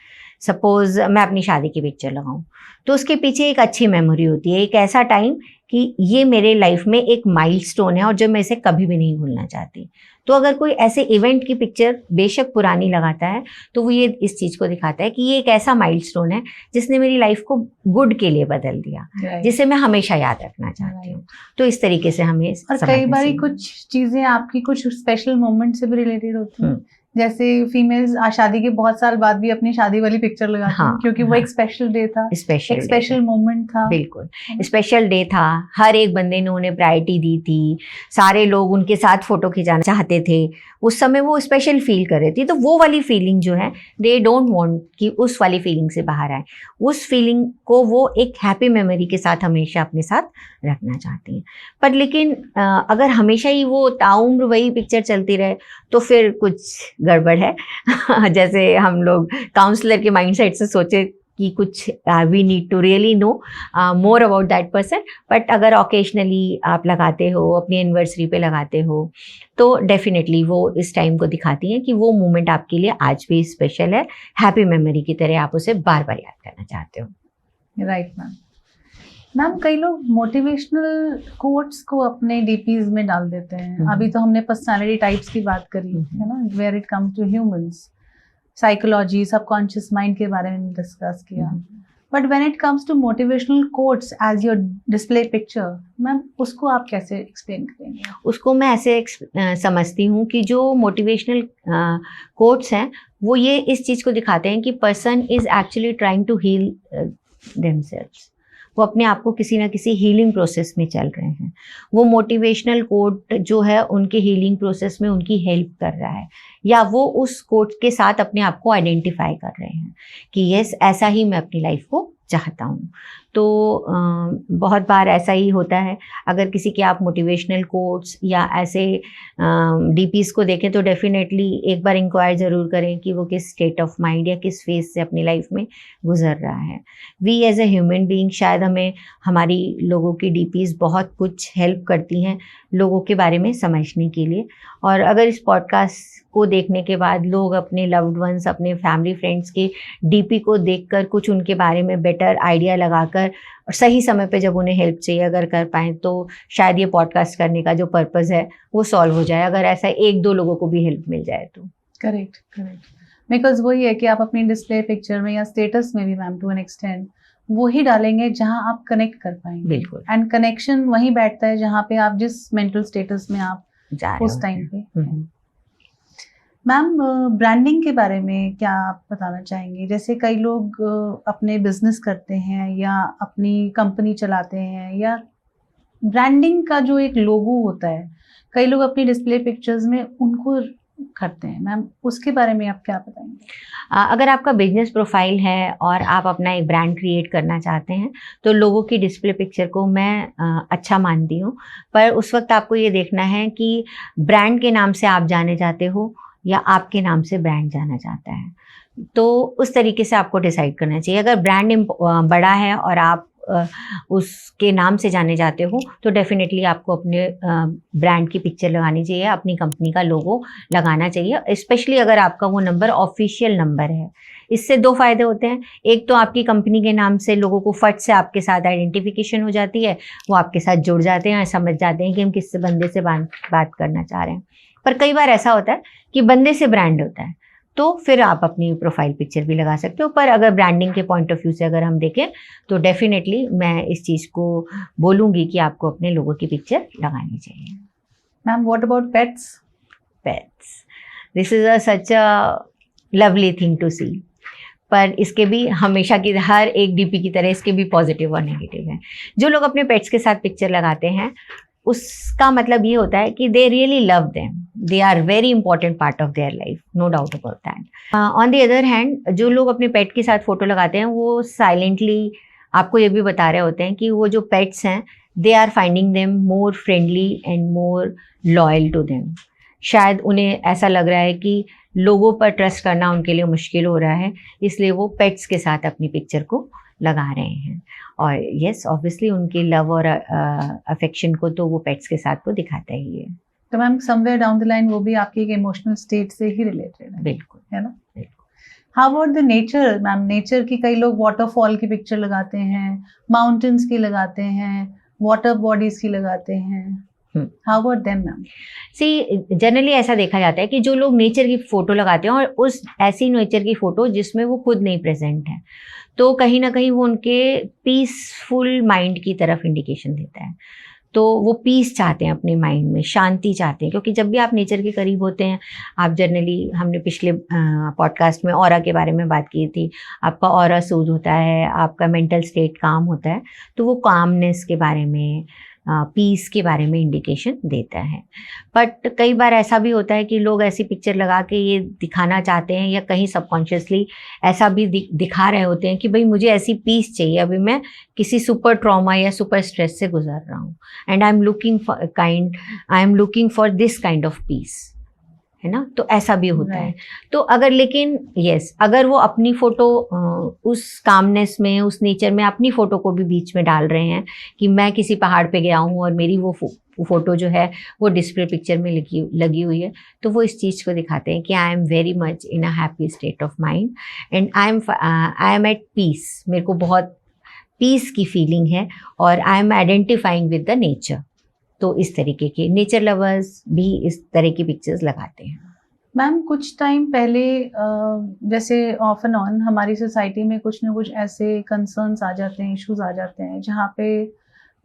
सपोज मैं अपनी शादी की पिक्चर लगाऊं, तो उसके पीछे एक अच्छी मेमोरी होती है, एक ऐसा टाइम कि ये मेरे लाइफ में एक माइलस्टोन है और जो मैं इसे कभी भी नहीं भूलना चाहती। तो अगर कोई ऐसे इवेंट की पिक्चर बेशक पुरानी लगाता है तो वो ये इस चीज़ को दिखाता है कि ये एक ऐसा माइलस्टोन है जिसने मेरी लाइफ को गुड के लिए बदल दिया, जिसे मैं हमेशा याद रखना चाहती हूँ। तो इस तरीके से हमें, और कई बार कुछ चीज़ें आपकी कुछ स्पेशल मोमेंट से भी रिलेटेड होती हैं। जैसे फीमेल्स शादी के बहुत साल बाद भी अपनी शादी वाली पिक्चर लगाती हैं, क्योंकि वो एक स्पेशल डे था, एक स्पेशल मोमेंट था। बिल्कुल, स्पेशल डे था, हर एक बंदे ने उन्हें प्रायोरिटी दी थी, सारे लोग उनके साथ फोटो खिंचाना चाहते थे, उस समय वो स्पेशल फील कर रही थी। तो वो वाली फीलिंग जो है, दे डोंट वांट कि उस वाली फीलिंग से बाहर आए। उस फीलिंग को वो एक हैप्पी मेमोरी के साथ हमेशा अपने साथ रखना चाहती हैं। पर लेकिन अगर हमेशा ही वो ताउम्र वही पिक्चर चलती रहे तो फिर कुछ गड़बड़ है। जैसे हम लोग काउंसलर के माइंडसेट से सोचे कि कुछ we need to really know more about that person, but अगर ओकेजनली आप लगाते हो, अपनी एनिवर्सरी पे लगाते हो, तो डेफिनेटली वो इस टाइम को दिखाती हैं कि वो मोमेंट आपके लिए आज भी स्पेशल है, हैप्पी मेमोरी की तरह आप उसे बार बार याद करना चाहते हो। Right ma'am. मैम कई लोग मोटिवेशनल कोट्स को अपने डीपीज में डाल देते हैं। अभी तो हमने पर्सनालिटी टाइप्स की बात करी है ना, where it comes to humans, psychology, subconscious mind के बारे में डिस्कस किया। But when it comes to motivational quotes as your display picture, ma'am उसको आप कैसे एक्सप्लेन करेंगे? उसको मैं ऐसे समझती हूँ कि जो मोटिवेशनल कोट्स हैं वो ये इस चीज़ को दिखाते हैं कि person is actually trying to heal themselves. वो अपने आप को किसी ना किसी हीलिंग प्रोसेस में चल रहे हैं। वो मोटिवेशनल कोट जो है उनके हीलिंग प्रोसेस में उनकी हेल्प कर रहा है, या वो उस कोट के साथ अपने आप को आइडेंटिफाई कर रहे हैं कि यस, ऐसा ही मैं अपनी लाइफ को चाहता हूँ। तो बहुत बार ऐसा ही होता है, अगर किसी के आप मोटिवेशनल कोट्स या ऐसे डीपीज़ को देखें तो डेफिनेटली एक बार इंक्वायर ज़रूर करें कि वो किस स्टेट ऑफ माइंड या किस फेज से अपनी लाइफ में गुजर रहा है। We as a human being, शायद हमें हमारी लोगों की डीपीज़ बहुत कुछ हेल्प करती हैं लोगों के बारे में समझने के लिए। और अगर इस पॉडकास्ट को देखने के बाद लोग अपने लव्ड वंस, अपने फैमिली फ्रेंड्स के डीपी को देखकर कुछ उनके बारे में बेटर आइडिया लगाकर और सही समय पे जब उन्हें हेल्प चाहिए अगर कर पाएँ, तो शायद ये पॉडकास्ट करने का जो पर्पज़ है वो सॉल्व हो जाए, अगर ऐसा एक दो लोगों को भी हेल्प मिल जाए तो। Correct correct. बिकॉज वही है कि आप अपनी डिस्प्ले पिक्चर में या स्टेटस में भी मैम टू एन एक्सटेंड वो ही डालेंगे जहां आप कनेक्ट कर पाएंगे। बिल्कुल। एंड कनेक्शन वहीं बैठता है जहां पे आप जिस मेंटल स्टेटस में आप जा रहे उस टाइम पे। मैम ब्रांडिंग के बारे में क्या आप बताना चाहेंगे? जैसे कई लोग अपने बिजनेस करते हैं या अपनी कंपनी चलाते हैं, या ब्रांडिंग का जो एक लोगो होता है कई लोग अपनी डिस्प्ले पिक्चर्स में उनको करते हैं। मैम उसके बारे में आप क्या बताएंगे? अगर आपका बिजनेस प्रोफाइल है और आप अपना एक ब्रांड क्रिएट करना चाहते हैं तो लोगों की डिस्प्ले पिक्चर को मैं अच्छा मानती हूँ, पर उस वक्त आपको ये देखना है कि ब्रांड के नाम से आप जाने जाते हो या आपके नाम से ब्रांड जाना चाहता है, तो उस तरीके से आपको डिसाइड करना चाहिए। अगर ब्रांड बड़ा है और आप उसके नाम से जाने जाते हो तो डेफिनेटली आपको अपने ब्रांड की पिक्चर लगानी चाहिए, अपनी कंपनी का लोगो लगाना चाहिए, स्पेशली अगर आपका वो नंबर ऑफिशियल नंबर है। इससे दो फायदे होते हैं, एक तो आपकी कंपनी के नाम से लोगों को फट से आपके साथ आइडेंटिफिकेशन हो जाती है, वो आपके साथ जुड़ जाते हैं, समझ जाते हैं कि हम किस बंदे से बात करना चाह रहे हैं। पर कई बार ऐसा होता है कि बंदे से ब्रांड होता है, तो फिर आप अपनी प्रोफाइल पिक्चर भी लगा सकते हो। पर अगर ब्रांडिंग के पॉइंट ऑफ व्यू से अगर हम देखें तो डेफिनेटली मैं इस चीज़ को बोलूँगी कि आपको अपने लोगों की पिक्चर लगानी चाहिए। Ma'am what about pets? Pets, this is such a lovely thing to see, पर इसके भी हमेशा की हर एक डीपी की तरह इसके भी पॉजिटिव और नेगेटिव हैं। जो लोग अपने पेट्स के साथ पिक्चर लगाते हैं उसका मतलब ये होता है कि they really love them, they are very important part of their life, no doubt about that. On the other hand, जो लोग अपने पेट के साथ फोटो लगाते हैं वो साइलेंटली आपको ये भी बता रहे होते हैं कि वो जो पेट्स हैं they are finding them more friendly and more loyal to them. शायद उन्हें ऐसा लग रहा है कि लोगों पर ट्रस्ट करना उनके लिए मुश्किल हो रहा है, इसलिए वो पेट्स के साथ अपनी पिक्चर को लगा रहे हैं। और यस, ऑब्वियसली उनके लव और अफेक्शन को तो वो पेट्स के साथ तो दिखाता ही है। तो ma'am somewhere down the line वो भी आपकी एक इमोशनल स्टेट से ही रिलेटेड है। बिल्कुल, है ना? How about the nature ma'am? Nature की कई लोग वाटरफॉल की पिक्चर लगाते हैं, माउंटेन्स की लगाते हैं, वाटर बॉडीज की लगाते हैं। How about them ma'am? See, generally ऐसा देखा जाता है कि जो लोग नेचर की फ़ोटो लगाते हैं और उस ऐसी नेचर की फ़ोटो जिसमें वो खुद नहीं प्रेजेंट है, तो कहीं ना कहीं वो उनके पीसफुल माइंड की तरफ इंडिकेशन देता है। तो वो पीस चाहते हैं, अपने माइंड में शांति चाहते हैं, क्योंकि जब भी आप नेचर के करीब होते हैं, आप जनरली, हमने पिछले पॉडकास्ट में ऑरा के बारे में बात की थी, आपका ऑरा सूद होता है, आपका मेंटल स्टेट काम होता है, तो वो कामनेस के बारे में, पीस के बारे में इंडिकेशन देता है। बट कई बार ऐसा भी होता है कि लोग ऐसी पिक्चर लगा के ये दिखाना चाहते हैं या कहीं सबकॉन्शियसली ऐसा भी दिखा रहे होते हैं कि भाई मुझे ऐसी पीस चाहिए, अभी मैं किसी सुपर ट्रॉमा या सुपर स्ट्रेस से गुजर रहा हूँ, and I am looking for this kind of peace. है ना, तो ऐसा भी होता है। Right. तो अगर लेकिन यस, अगर वो अपनी फोटो उस कामनेस में, उस नेचर में अपनी फोटो को भी बीच में डाल रहे हैं कि मैं किसी पहाड़ पे गया हूँ और मेरी वो फोटो जो है वो डिस्प्ले पिक्चर में लगी हुई है, तो वो इस चीज़ को दिखाते हैं कि I am very much in a happy state of mind and I am at peace, मेरे को बहुत पीस की फीलिंग है और I am identifying with the nature. तो इस तरीके के नेचर लवर्स भी इस तरह की पिक्चर्स लगाते हैं। मैम कुछ टाइम पहले जैसे ऑफ एंड ऑन हमारी सोसाइटी में कुछ ना कुछ ऐसे कंसर्न्स आ जाते हैं, इश्यूज आ जाते हैं जहाँ पे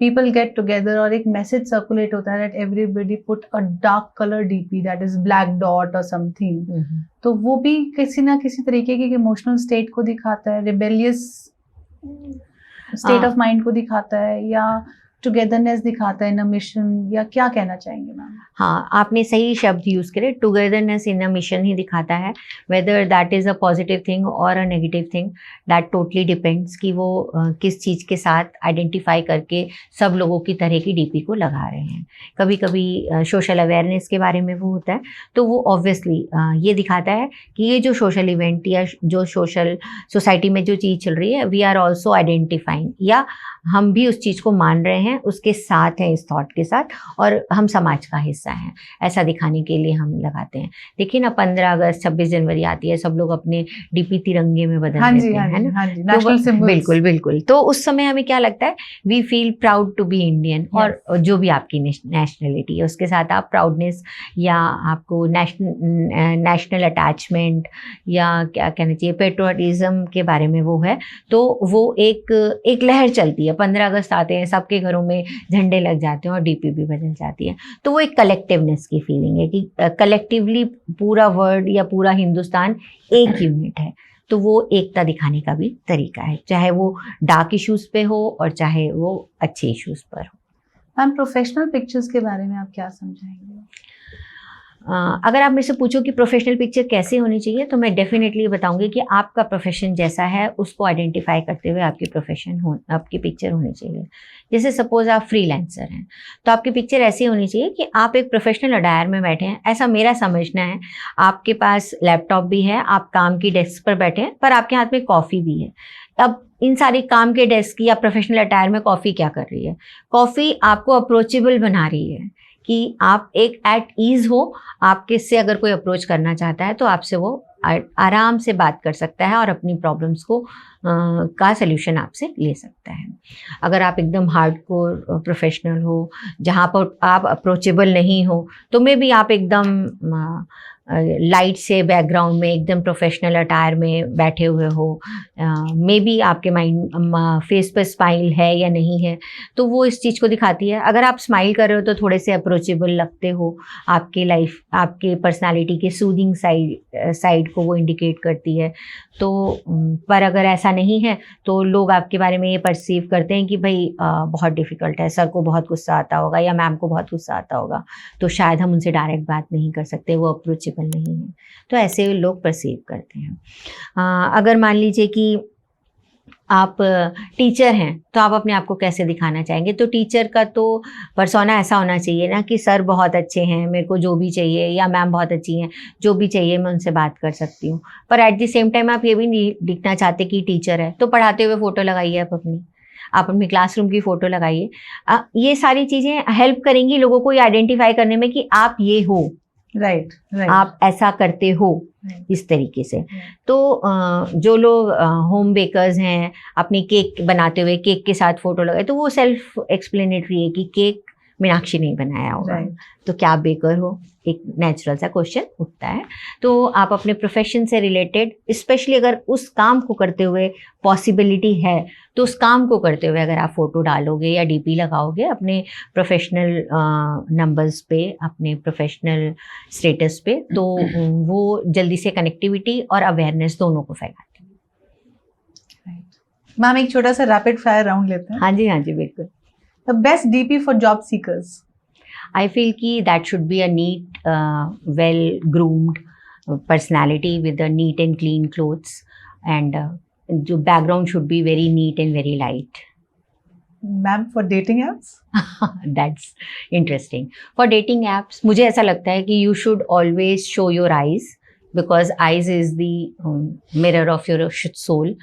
पीपल गेट टुगेदर और एक मैसेज सर्कुलेट होता है that everybody put a dark colour DP that is black dot और समथिंग। तो वो भी किसी ना किसी तरीके के इमोशनल स्टेट को दिखाता है, रिबेलियस स्टेट ऑफ माइंड को दिखाता है, या टुगेदरनेस दिखाता है इन अ मिशन, या क्या कहना चाहेंगे मैम? हाँ, आपने सही शब्द यूज़ करे, टुगेदरनेस इन अ मिशन ही दिखाता है। Whether that is a positive thing और a negative thing, that totally depends कि वो किस चीज़ के साथ आइडेंटिफाई करके सब लोगों की तरह की डीपी को लगा रहे हैं। कभी कभी सोशल अवेयरनेस के बारे में वो होता है, तो वो ऑब्वियसली ये दिखाता है कि ये जो सोशल इवेंट या जो सोशल सोसाइटी में जो चीज़ चल रही है, वी आर ऑल्सो आइडेंटिफाइंग, या हम भी उस चीज़ को मान रहे हैं, उसके साथ हैं, इस थॉट के साथ, और हम समाज का हिस्सा हैं, ऐसा दिखाने के लिए हम लगाते हैं। देखिए ना, 15 अगस्त 26 जनवरी आती है, सब लोग अपने डीपी तिरंगे में बदल देते हैं, है ना? National symbols. बिल्कुल बिल्कुल। तो उस समय हमें क्या लगता है, we feel proud to be Indian, और जो भी आपकी नेशनलिटी है उसके साथ आप प्राउडनेस या आपको नेशनल अटैचमेंट या क्या कहना चाहिए, पेट्रियटिज्म के बारे में वो है, तो वो एक लहर चलती है। 15 अगस्त आते हैं, सबके घरों में झंडे लग जाते हैं और डीपी भी बदल जाती है। तो वो एक कलेक्टिवनेस की फीलिंग है कि कलेक्टिवली पूरा वर्ल्ड या पूरा हिंदुस्तान एक यूनिट है। तो वो एकता दिखाने का भी तरीका है, चाहे वो डार्क इश्यूज पे हो और चाहे वो अच्छे इश्यूज पर हो। मैम प्रोफेशनल पिक्चर्स के बारे में आप क्या समझाएंगे? अगर आप मेरे से पूछो कि प्रोफेशनल पिक्चर कैसे होनी चाहिए, तो मैं डेफिनेटली बताऊंगी कि आपका प्रोफेशन जैसा है उसको आइडेंटिफाई करते हुए आपकी पिक्चर होनी चाहिए। जैसे सपोज आप फ्रीलांसर हैं, तो आपकी पिक्चर ऐसी होनी चाहिए कि आप एक प्रोफेशनल अटायर में बैठे हैं, ऐसा मेरा समझना है। आपके पास लैपटॉप भी है, आप काम की डेस्क पर बैठे हैं, पर आपके हाथ में कॉफ़ी भी है। अब इन सारी काम के डेस्क या प्रोफेशनल अटायर में कॉफ़ी क्या कर रही है? कॉफ़ी आपको अप्रोचेबल बना रही है कि आप एक एट ईज हो, आपके से अगर कोई अप्रोच करना चाहता है तो आपसे वो आराम से बात कर सकता है और अपनी प्रॉब्लम्स को का सल्यूशन आपसे ले सकता है। अगर आप एकदम हार्डकोर प्रोफेशनल हो, जहाँ पर आप अप्रोचेबल नहीं हो, तो मे बी आप एकदम लाइट से बैकग्राउंड में एकदम प्रोफेशनल अटायर में बैठे हुए हो, मे बी आपके माइंड फेस पर स्माइल है या नहीं है, तो वो इस चीज़ को दिखाती है। अगर आप स्माइल कर रहे हो तो थोड़े से अप्रोचेबल लगते हो, आपके लाइफ, आपके पर्सनालिटी के सूदिंग साइड को वो इंडिकेट करती है। तो पर अगर ऐसा नहीं है तो लोग आपके बारे में ये परसीव करते हैं कि भाई बहुत डिफ़िकल्ट है, सर को बहुत गुस्सा आता होगा या मैम को बहुत गुस्सा आता होगा, तो शायद हम उनसे डायरेक्ट बात नहीं कर सकते, वो अप्रोचेबल नहीं है। तो ऐसे लोग परसीव करते हैं। अगर मान लीजिए कि आप टीचर हैं, तो आप अपने आप को कैसे दिखाना चाहेंगे? तो टीचर का तो पर्सोना ऐसा होना चाहिए ना कि सर बहुत अच्छे हैं, मेरे को जो भी चाहिए, या मैम बहुत अच्छी हैं, जो भी चाहिए मैं उनसे बात कर सकती हूँ। पर एट द सेम टाइम आप ये भी नहीं दिखना चाहते कि टीचर है, तो पढ़ाते हुए फ़ोटो लगाइए आप अपनी क्लासरूम की फ़ोटो लगाइए। ये सारी चीज़ें हेल्प करेंगी लोगों को ये आइडेंटिफाई करने में कि आप ये हो, राइट, आप ऐसा करते हो, इस तरीके से। तो जो लोग होम बेकर्स हैं, अपनी केक बनाते हुए केक के साथ फोटो लगाए, तो वो सेल्फ एक्सप्लेनेटरी है कि केक मीनाक्षी नहीं बनाया होगा, तो क्या आप बेकर हो? एक नेचुरल सा क्वेश्चन उठता है। तो आप अपने प्रोफेशन से रिलेटेड, स्पेशली अगर उस काम को करते हुए पॉसिबिलिटी है, तो उस काम को करते हुए अगर आप फोटो डालोगे या डीपी लगाओगे अपने प्रोफेशनल नंबर्स पे, अपने प्रोफेशनल स्टेटस पे, तो वो जल्दी से कनेक्टिविटी और अवेयरनेस दोनों को फैलाती है। मैम एक छोटा सा रैपिड फायर राउंड लेते हैं। हाँ जी बिल्कुल। The best DP for job seekers? I feel कि that should be a neat, well-groomed personality with a neat and clean clothes, and जो background should be very neat and very light. Ma'am for dating apps? That's interesting. For dating apps मुझे ऐसा लगता है कि you should always show your eyes, because eyes is the mirror of your soul.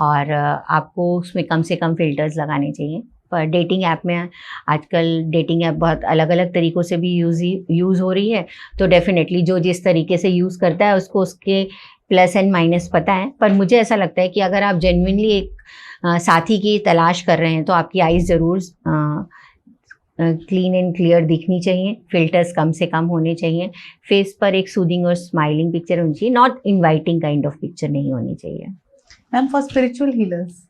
और आपको उसमें कम से कम फिल्टर्स लगाने चाहिए. पर डेटिंग ऐप में आजकल डेटिंग ऐप बहुत अलग अलग तरीक़ों से भी यूज़ हो रही है. तो डेफिनेटली जो जिस तरीके से यूज़ करता है उसको उसके प्लस एंड माइनस पता है. पर मुझे ऐसा लगता है कि अगर आप जेन्युइनली एक साथी की तलाश कर रहे हैं तो आपकी आइज़ ज़रूर क्लीन एंड क्लियर दिखनी चाहिए. फिल्टर्स कम से कम होने चाहिए. फेस पर एक सूदिंग और स्माइलिंग पिक्चर होनी चाहिए. Not inviting kind of picture नहीं होनी चाहिए. Ma'am for spiritual healers?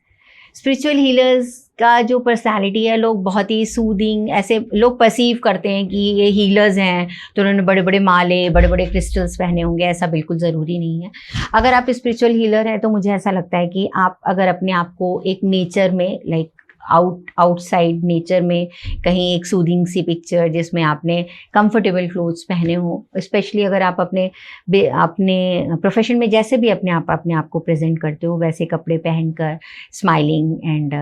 Spiritual healers का जो पर्सनालिटी है, लोग बहुत ही सूदिंग ऐसे लोग परसीव करते हैं कि ये हीलर्स हैं तो उन्होंने बड़े बड़े माले बड़े बड़े क्रिस्टल्स पहने होंगे. ऐसा बिल्कुल ज़रूरी नहीं है. अगर आप स्पिरिचुअल हीलर हैं तो मुझे ऐसा लगता है कि आप अगर अपने आप को एक नेचर में लाइक आउटसाइड नेचर में कहीं एक सूदिंग सी पिक्चर जिसमें आपने कंफर्टेबल क्लोथ्स पहने हो, स्पेशली अगर आप अपने प्रोफेशन में जैसे भी अपने आप को प्रेजेंट करते हो वैसे कपड़े पहनकर स्माइलिंग एंड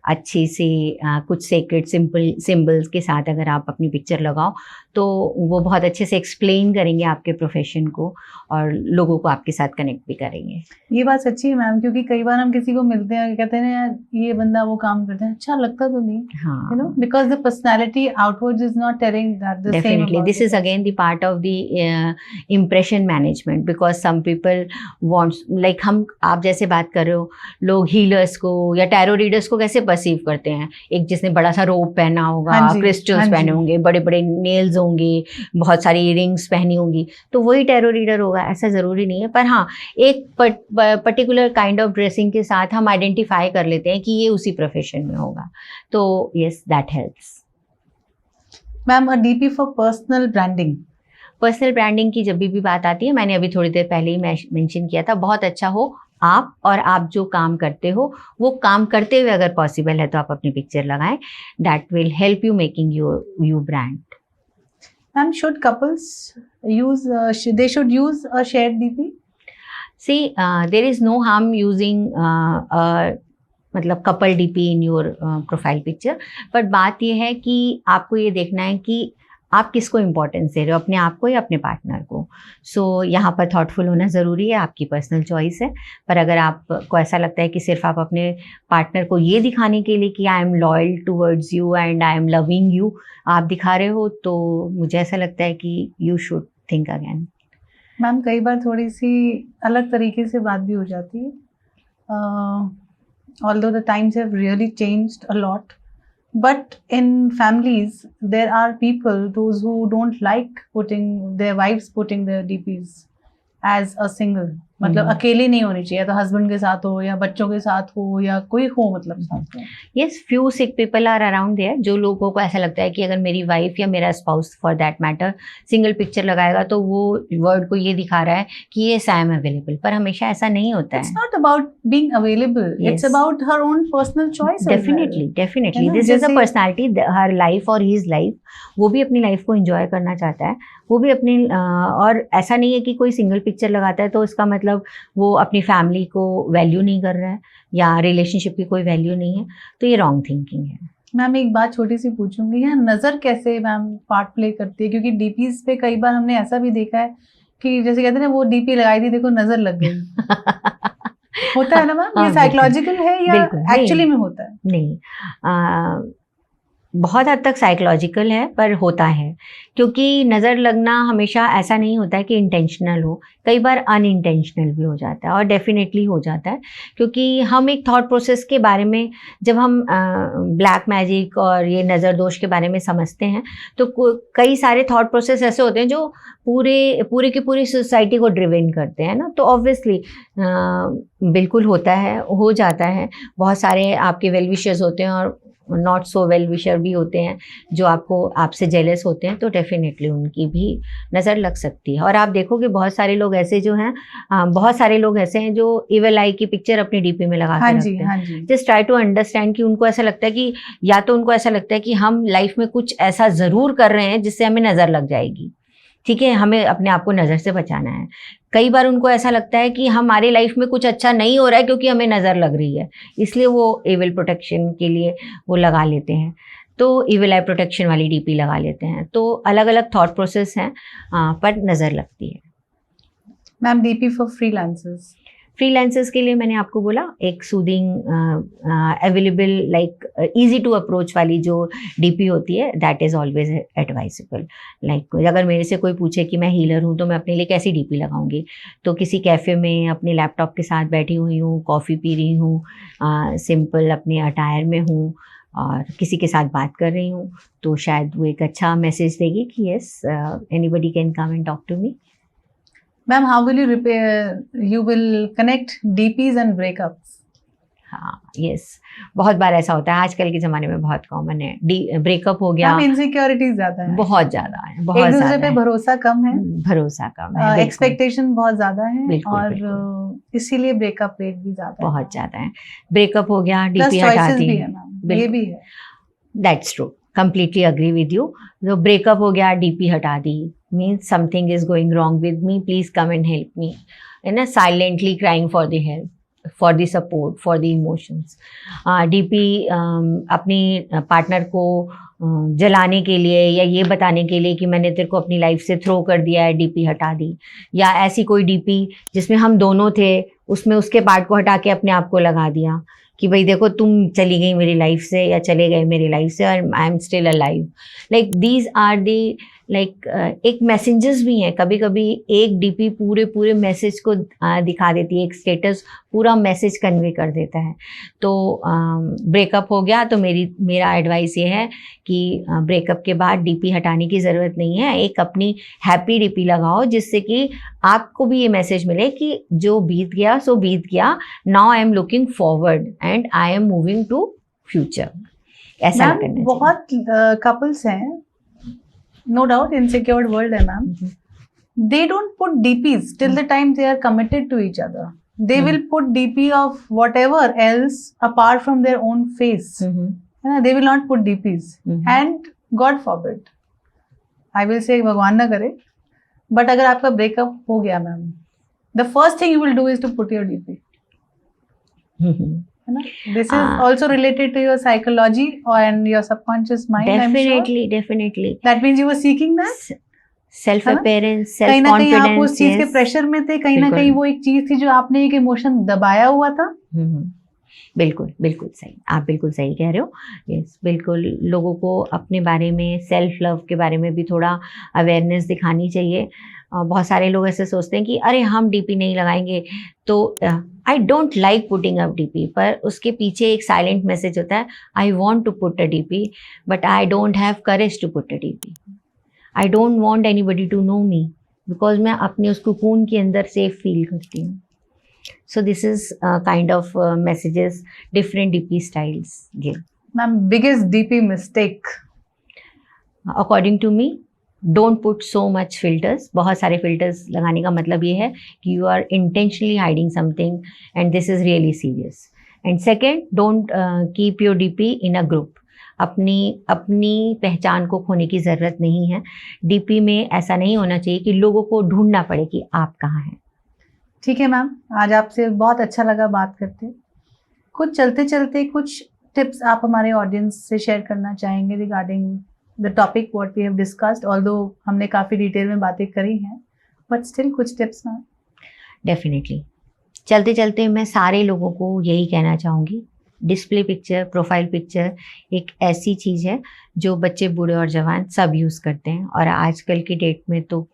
अच्छी सी कुछ सेक्रेट सिंबल्स के साथ अगर आप अपनी पिक्चर लगाओ तो वो बहुत अच्छे से एक्सप्लेन करेंगे आपके प्रोफेशन को और लोगों को आपके साथ कनेक्ट भी करेंगे. ये बात सच्ची है मैम, क्योंकि कई बार हम किसी को मिलते हैं कहते हैं यार ये बंदा वो काम करता है, अच्छा लगता तो नहीं. हाँ, you know, because the personality outwards is not telling that the same. Definitely this is again the part of the impression management, because some people wants like आप जैसे बात कर रहे हो, लोग हीलर्स को या टैरो रीडर्स को कैसे परसीव करते हैं. एक जिसने बड़ा सा रोब पहना होगा, क्रिस्टल्स पहने होंगे, बड़े बड़े नेल्स होंगे, बहुत सारी इयरिंग्स पहनी होंगी, तो वही टैरो रीडर होगा. ऐसा ज़रूरी नहीं है. पर हाँ, एक पर्टिकुलर काइंड ऑफ ड्रेसिंग के साथ हम आइडेंटिफाई कर लेते हैं कि ये उसी प्रोफेशन में होगा. तो yes, that helps. Ma'am, a DP for personal branding? Personal branding की जब भी बात आती है, मैंने अभी थोड़ी देर पहले ही मेंशन किया था, बहुत अच्छा हो आप और आप जो काम करते हो वो काम करते हुए अगर पॉसिबल है तो आप अपनी पिक्चर लगाएं. That will help you making you brand. Ma'am, should couples they should use a shared DP? See, there is no harm using मतलब couple DP in your profile picture. But बात यह है कि आपको ये देखना है कि आप किसको इम्पोर्टेंस दे रहे हो, अपने आप को या अपने पार्टनर को. सो यहाँ पर थॉटफुल होना ज़रूरी है. आपकी पर्सनल चॉइस है. पर अगर आपको ऐसा लगता है कि सिर्फ आप अपने पार्टनर को ये दिखाने के लिए कि I M loyal towards you and I am loving you आप दिखा रहे हो, तो मुझे ऐसा लगता है कि you should think again. Ma'am, कई बार थोड़ी सी अलग तरीके से बात भी हो जाती है. although the times have really changed a lot, but in families there are people, those who don't like putting their wives putting their DPs as a single. मतलब अकेले नहीं होनी चाहिए, तो हस्बैंड के साथ हो या बच्चों के साथ हो या कोई हो, मतलब साथ में. Yes, few sick people are around there. जो लोगों को ऐसा लगता है कि अगर मेरी वाइफ या मेरा spouse for that matter single picture लगाएगा तो वो वर्ड को ये दिखा रहा है कि ये आई एम अवेलेबल. पर हमेशा ऐसा नहीं होता है. It's not about being available. Yes. It's about her own personal choice. Definitely. This is a personality, her life और his life. वो भी अपनी लाइफ को एंजॉय करना चाहता है. वो भी अपनी और ऐसा नहीं है कि कोई सिंगल पिक्चर लगाता है तो इसका मतलब वो अपनी फैमिली को वैल्यू नहीं कर रहा है या रिलेशनशिप की कोई वैल्यू नहीं है. तो ये रॉन्ग थिंकिंग है. मैम, एक बात छोटी सी पूछूंगी, यहाँ नज़र कैसे मैम पार्ट प्ले करती है? क्योंकि डीपीज पे कई बार हमने ऐसा भी देखा है कि जैसे कहते हैं ना, वो डीपी लगाई थी, देखो नज़र लग गई. होता है ना मैम? ये साइकोलॉजिकल है या एक्चुअली में होता है? नहीं, बहुत हद तक साइकोलॉजिकल है पर होता है. क्योंकि नज़र लगना हमेशा ऐसा नहीं होता है कि इंटेंशनल हो. कई बार अनइंटेंशनल भी हो जाता है और डेफिनेटली हो जाता है. क्योंकि हम एक थॉट प्रोसेस के बारे में जब हम ब्लैक मैजिक और ये नज़र दोष के बारे में समझते हैं तो कई सारे थॉट प्रोसेस ऐसे होते हैं जो पूरे की पूरी सोसाइटी को ड्रिवन करते हैं ना. तो ऑब्वियसली बिल्कुल होता है, हो जाता है. बहुत सारे आपके वेल विशर्स होते हैं और नॉट सो वेल विशर भी होते हैं जो आपसे जेलस होते हैं. तो डेफिनेटली उनकी भी नज़र लग सकती है. और आप देखोगे बहुत सारे लोग ऐसे जो हैं, बहुत सारे लोग ऐसे हैं जो इविल आई की पिक्चर अपनी डीपी में लगा के रखते हैं. जस्ट ट्राई टू अंडरस्टैंड कि उनको ऐसा लगता है कि या तो उनको ऐसा लगता है कि हम लाइफ में कुछ ऐसा ज़रूर कर रहे हैं जिससे हमें नज़र लग जाएगी. ठीक है, हमें अपने आप को नज़र से बचाना है। कई बार उनको ऐसा लगता है कि हमारी लाइफ में कुछ अच्छा नहीं हो रहा है क्योंकि हमें नज़र लग रही है, इसलिए वो एविल प्रोटेक्शन के लिए वो लगा लेते हैं, तो इविल आई प्रोटेक्शन वाली डीपी लगा लेते हैं। तो अलग अलग थॉट प्रोसेस हैं, पर नज़र लगती है। Ma'am DP for freelancers, freelancers के लिए मैंने आपको बोला एक soothing available like easy to approach वाली जो डीपी होती है, that is always advisable. Like अगर मेरे से कोई पूछे कि मैं हीलर हूँ तो मैं अपने लिए कैसी डीपी लगाऊंगी, तो किसी कैफ़े में अपने लैपटॉप के साथ बैठी हुई हूँ, कॉफ़ी पी रही हूँ, सिंपल अपने अटायर में हूँ और किसी के साथ बात कर रही हूँ, तो शायद वो एक अच्छा मैसेज देगी कि yes anybody can come and talk to me. Ma'am how will you will connect DPs and breakups? हाँ यस, बहुत बार ऐसा होता है, आजकल के ज़माने में बहुत कॉमन है। ब्रेकअप हो गया, इनसिक्योरिटीज ज़्यादा है, बहुत ज़्यादा है, बहुत एक दूसरे ज़्यादा पे है, भरोसा कम है, भरोसा कम है, बिल्कुल, एक्सपेक्टेशन बहुत ज़्यादा है, बिल्कुल, और बिल्कुल। इसीलिए ब्रेकअप रेट भी ज़्यादा है, बहुत ज़्यादा है। ब्रेकअप हो गया, प्लस डीपी हटा चॉइसेस दी, भी है मैम, ये बिल्कुल, भी है। That's true, completely agree with you. जो ब्रेकअप हो गया, डीपी हटा दी, means something is going wrong with me, please come and help me, है ना, silently crying for the help, for the support, for the emotions. DP अपनी पार्टनर को जलाने के लिए या ये बताने के लिए कि मैंने तेरे को अपनी लाइफ से थ्रो कर दिया है, डीपी हटा दी। या ऐसी कोई डीपी जिसमें हम दोनों थे, उसमें उसके पार्ट को हटा के अपने आप को लगा दिया कि भाई देखो तुम चली गई मेरी लाइफ से या चले गए मेरी लाइफ से और I am still alive. Like these are the like एक मैसेंजर्स भी हैं, कभी कभी एक डीपी पूरे पूरे मैसेज को दिखा देती है, एक स्टेटस पूरा मैसेज कन्वे कर देता है। तो ब्रेकअप हो गया तो मेरा एडवाइस ये है कि ब्रेकअप के बाद डीपी हटाने की ज़रूरत नहीं है, एक अपनी हैप्पी डीपी लगाओ जिससे कि आपको भी ये मैसेज मिले कि जो बीत गया सो बीत गया, now I am looking forward and I am moving to future. ऐसा मैम करना बहुत कपल्स हैं, नो डाउट इनसिक्योर वर्ल्ड है ma'am, they don't put DPs till the time they are committed to each other. They will put DP of whatever else apart from their own face. They will not put DPs. And God forbid, I will say भगवान ना करे, but अगर आपका breakup हो गया ma'am, the first thing you will do is to put your DP. है ना? This is also related to your psychology and your subconscious mind. Definitely, definitely. That means you were seeking that. Self appearance, self कहीं ना कहीं आप उस चीज के कॉन्फिडेंस, प्रेशर में थे, कहीं ना कहीं वो एक चीज थी जो आपने एक इमोशन दबाया हुआ था। बिल्कुल बिल्कुल सही, आप बिल्कुल सही कह रहे हो। यस, बिल्कुल लोगों को अपने बारे में, सेल्फ लव के बारे में भी थोड़ा अवेयरनेस दिखानी चाहिए। बहुत सारे लोग ऐसे सोचते हैं कि अरे हम डीपी नहीं लगाएंगे, तो I don't like putting up DP, पर उसके पीछे एक साइलेंट मैसेज होता है, I want to put a DP but I don't have courage to put a DP. I don't want anybody to know me because मैं अपने उस कुकून के अंदर सेफ फील करती हूँ। So this is kind of messages different DP styles give. Ma'am, biggest DP mistake? According to me, don't put so much filters. बहुत सारे filters लगाने का मतलब ये है कि you are intentionally hiding something and this is really serious. And second, don't keep your DP in a group. अपनी पहचान को खोने की ज़रूरत नहीं है। DP में ऐसा नहीं होना चाहिए कि लोगों को ढूंढना पड़े कि आप कहाँ हैं। ठीक है मैम, आज आपसे बहुत अच्छा लगा बात करते। कुछ चलते चलते कुछ टिप्स आप हमारे ऑडियंस से शेयर करना चाहेंगे regarding the topic what we have discussed? Although हमने काफ़ी डिटेल में बातें करी हैं, बट स्टिल कुछ टिप्स मैम। डेफिनेटली, चलते चलते मैं सारे लोगों को यही कहना चाहूँगी, डिस्प्ले पिक्चर, प्रोफाइल पिक्चर एक ऐसी चीज़ है जो बच्चे, बूढ़े और जवान सब यूज़ करते हैं। और आजकल की डेट में तो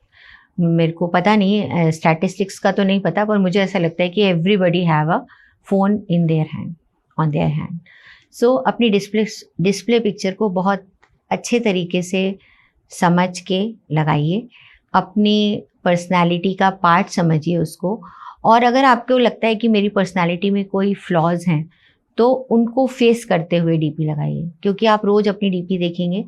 मेरे को पता नहीं, स्टैटिस्टिक्स का तो नहीं पता, पर मुझे ऐसा लगता है कि everybody have a phone in their hand, on their hand. So अपनी डिस्प्ले पिक्चर को बहुत अच्छे तरीके से समझ के लगाइए, अपनी पर्सनालिटी का पार्ट समझिए उसको। और अगर आपको लगता है कि मेरी पर्सनालिटी में कोई फ्लॉज हैं तो उनको फेस करते हुए डीपी लगाइए, क्योंकि आप रोज़ अपनी डीपी देखेंगे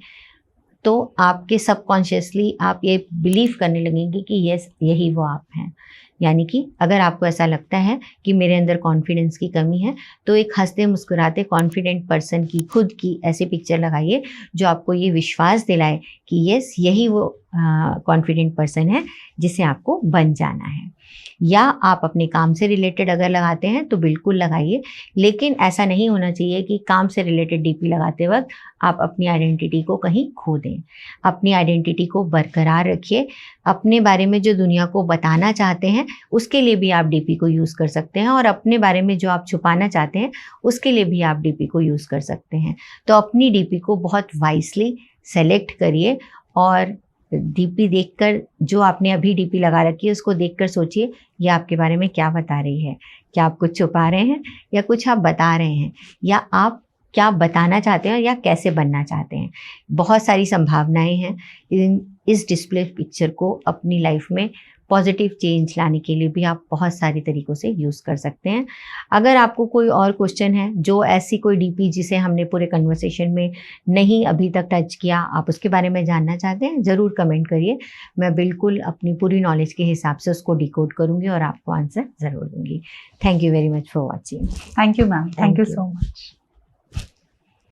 तो आपके सबकॉन्शियसली आप ये बिलीव करने लगेंगे कि यस यही वो आप हैं। यानी कि अगर आपको ऐसा लगता है कि मेरे अंदर कॉन्फिडेंस की कमी है तो एक हंसते मुस्कुराते कॉन्फिडेंट पर्सन की, खुद की ऐसी पिक्चर लगाइए जो आपको ये विश्वास दिलाए कि यस यही वो कॉन्फिडेंट पर्सन है जिसे आपको बन जाना है। या आप अपने काम से रिलेटेड अगर लगाते हैं तो बिल्कुल लगाइए, लेकिन ऐसा नहीं होना चाहिए कि काम से रिलेटेड डीपी लगाते वक्त आप अपनी आइडेंटिटी को कहीं खो दें। अपनी आइडेंटिटी को बरकरार रखिए। अपने बारे में जो दुनिया को बताना चाहते हैं उसके लिए भी आप डीपी को यूज़ कर सकते हैं, और अपने बारे में जो आप छुपाना चाहते हैं उसके लिए भी आप डीपी को यूज़ कर सकते हैं। तो अपनी डीपी को बहुत वाइसली सेलेक्ट करिए, और डीपी देखकर, जो आपने अभी डीपी लगा रखी है उसको देखकर सोचिए ये आपके बारे में क्या बता रही है। क्या आप कुछ छुपा रहे हैं या कुछ आप बता रहे हैं, या आप क्या बताना चाहते हैं या कैसे बनना चाहते हैं। बहुत सारी संभावनाएं हैं। इस डिस्प्ले पिक्चर को अपनी लाइफ में पॉजिटिव चेंज लाने के लिए भी आप बहुत सारे तरीक़ों से यूज़ कर सकते हैं। अगर आपको कोई और क्वेश्चन है, जो ऐसी कोई डीपी जिसे हमने पूरे कन्वर्सेशन में नहीं अभी तक टच किया, आप उसके बारे में जानना चाहते हैं, ज़रूर कमेंट करिए। मैं बिल्कुल अपनी पूरी नॉलेज के हिसाब से उसको डिकोड करूँगी और आपको आंसर ज़रूर दूँगी। Thank you very much for watching. Thank you ma'am, thank you you. So much.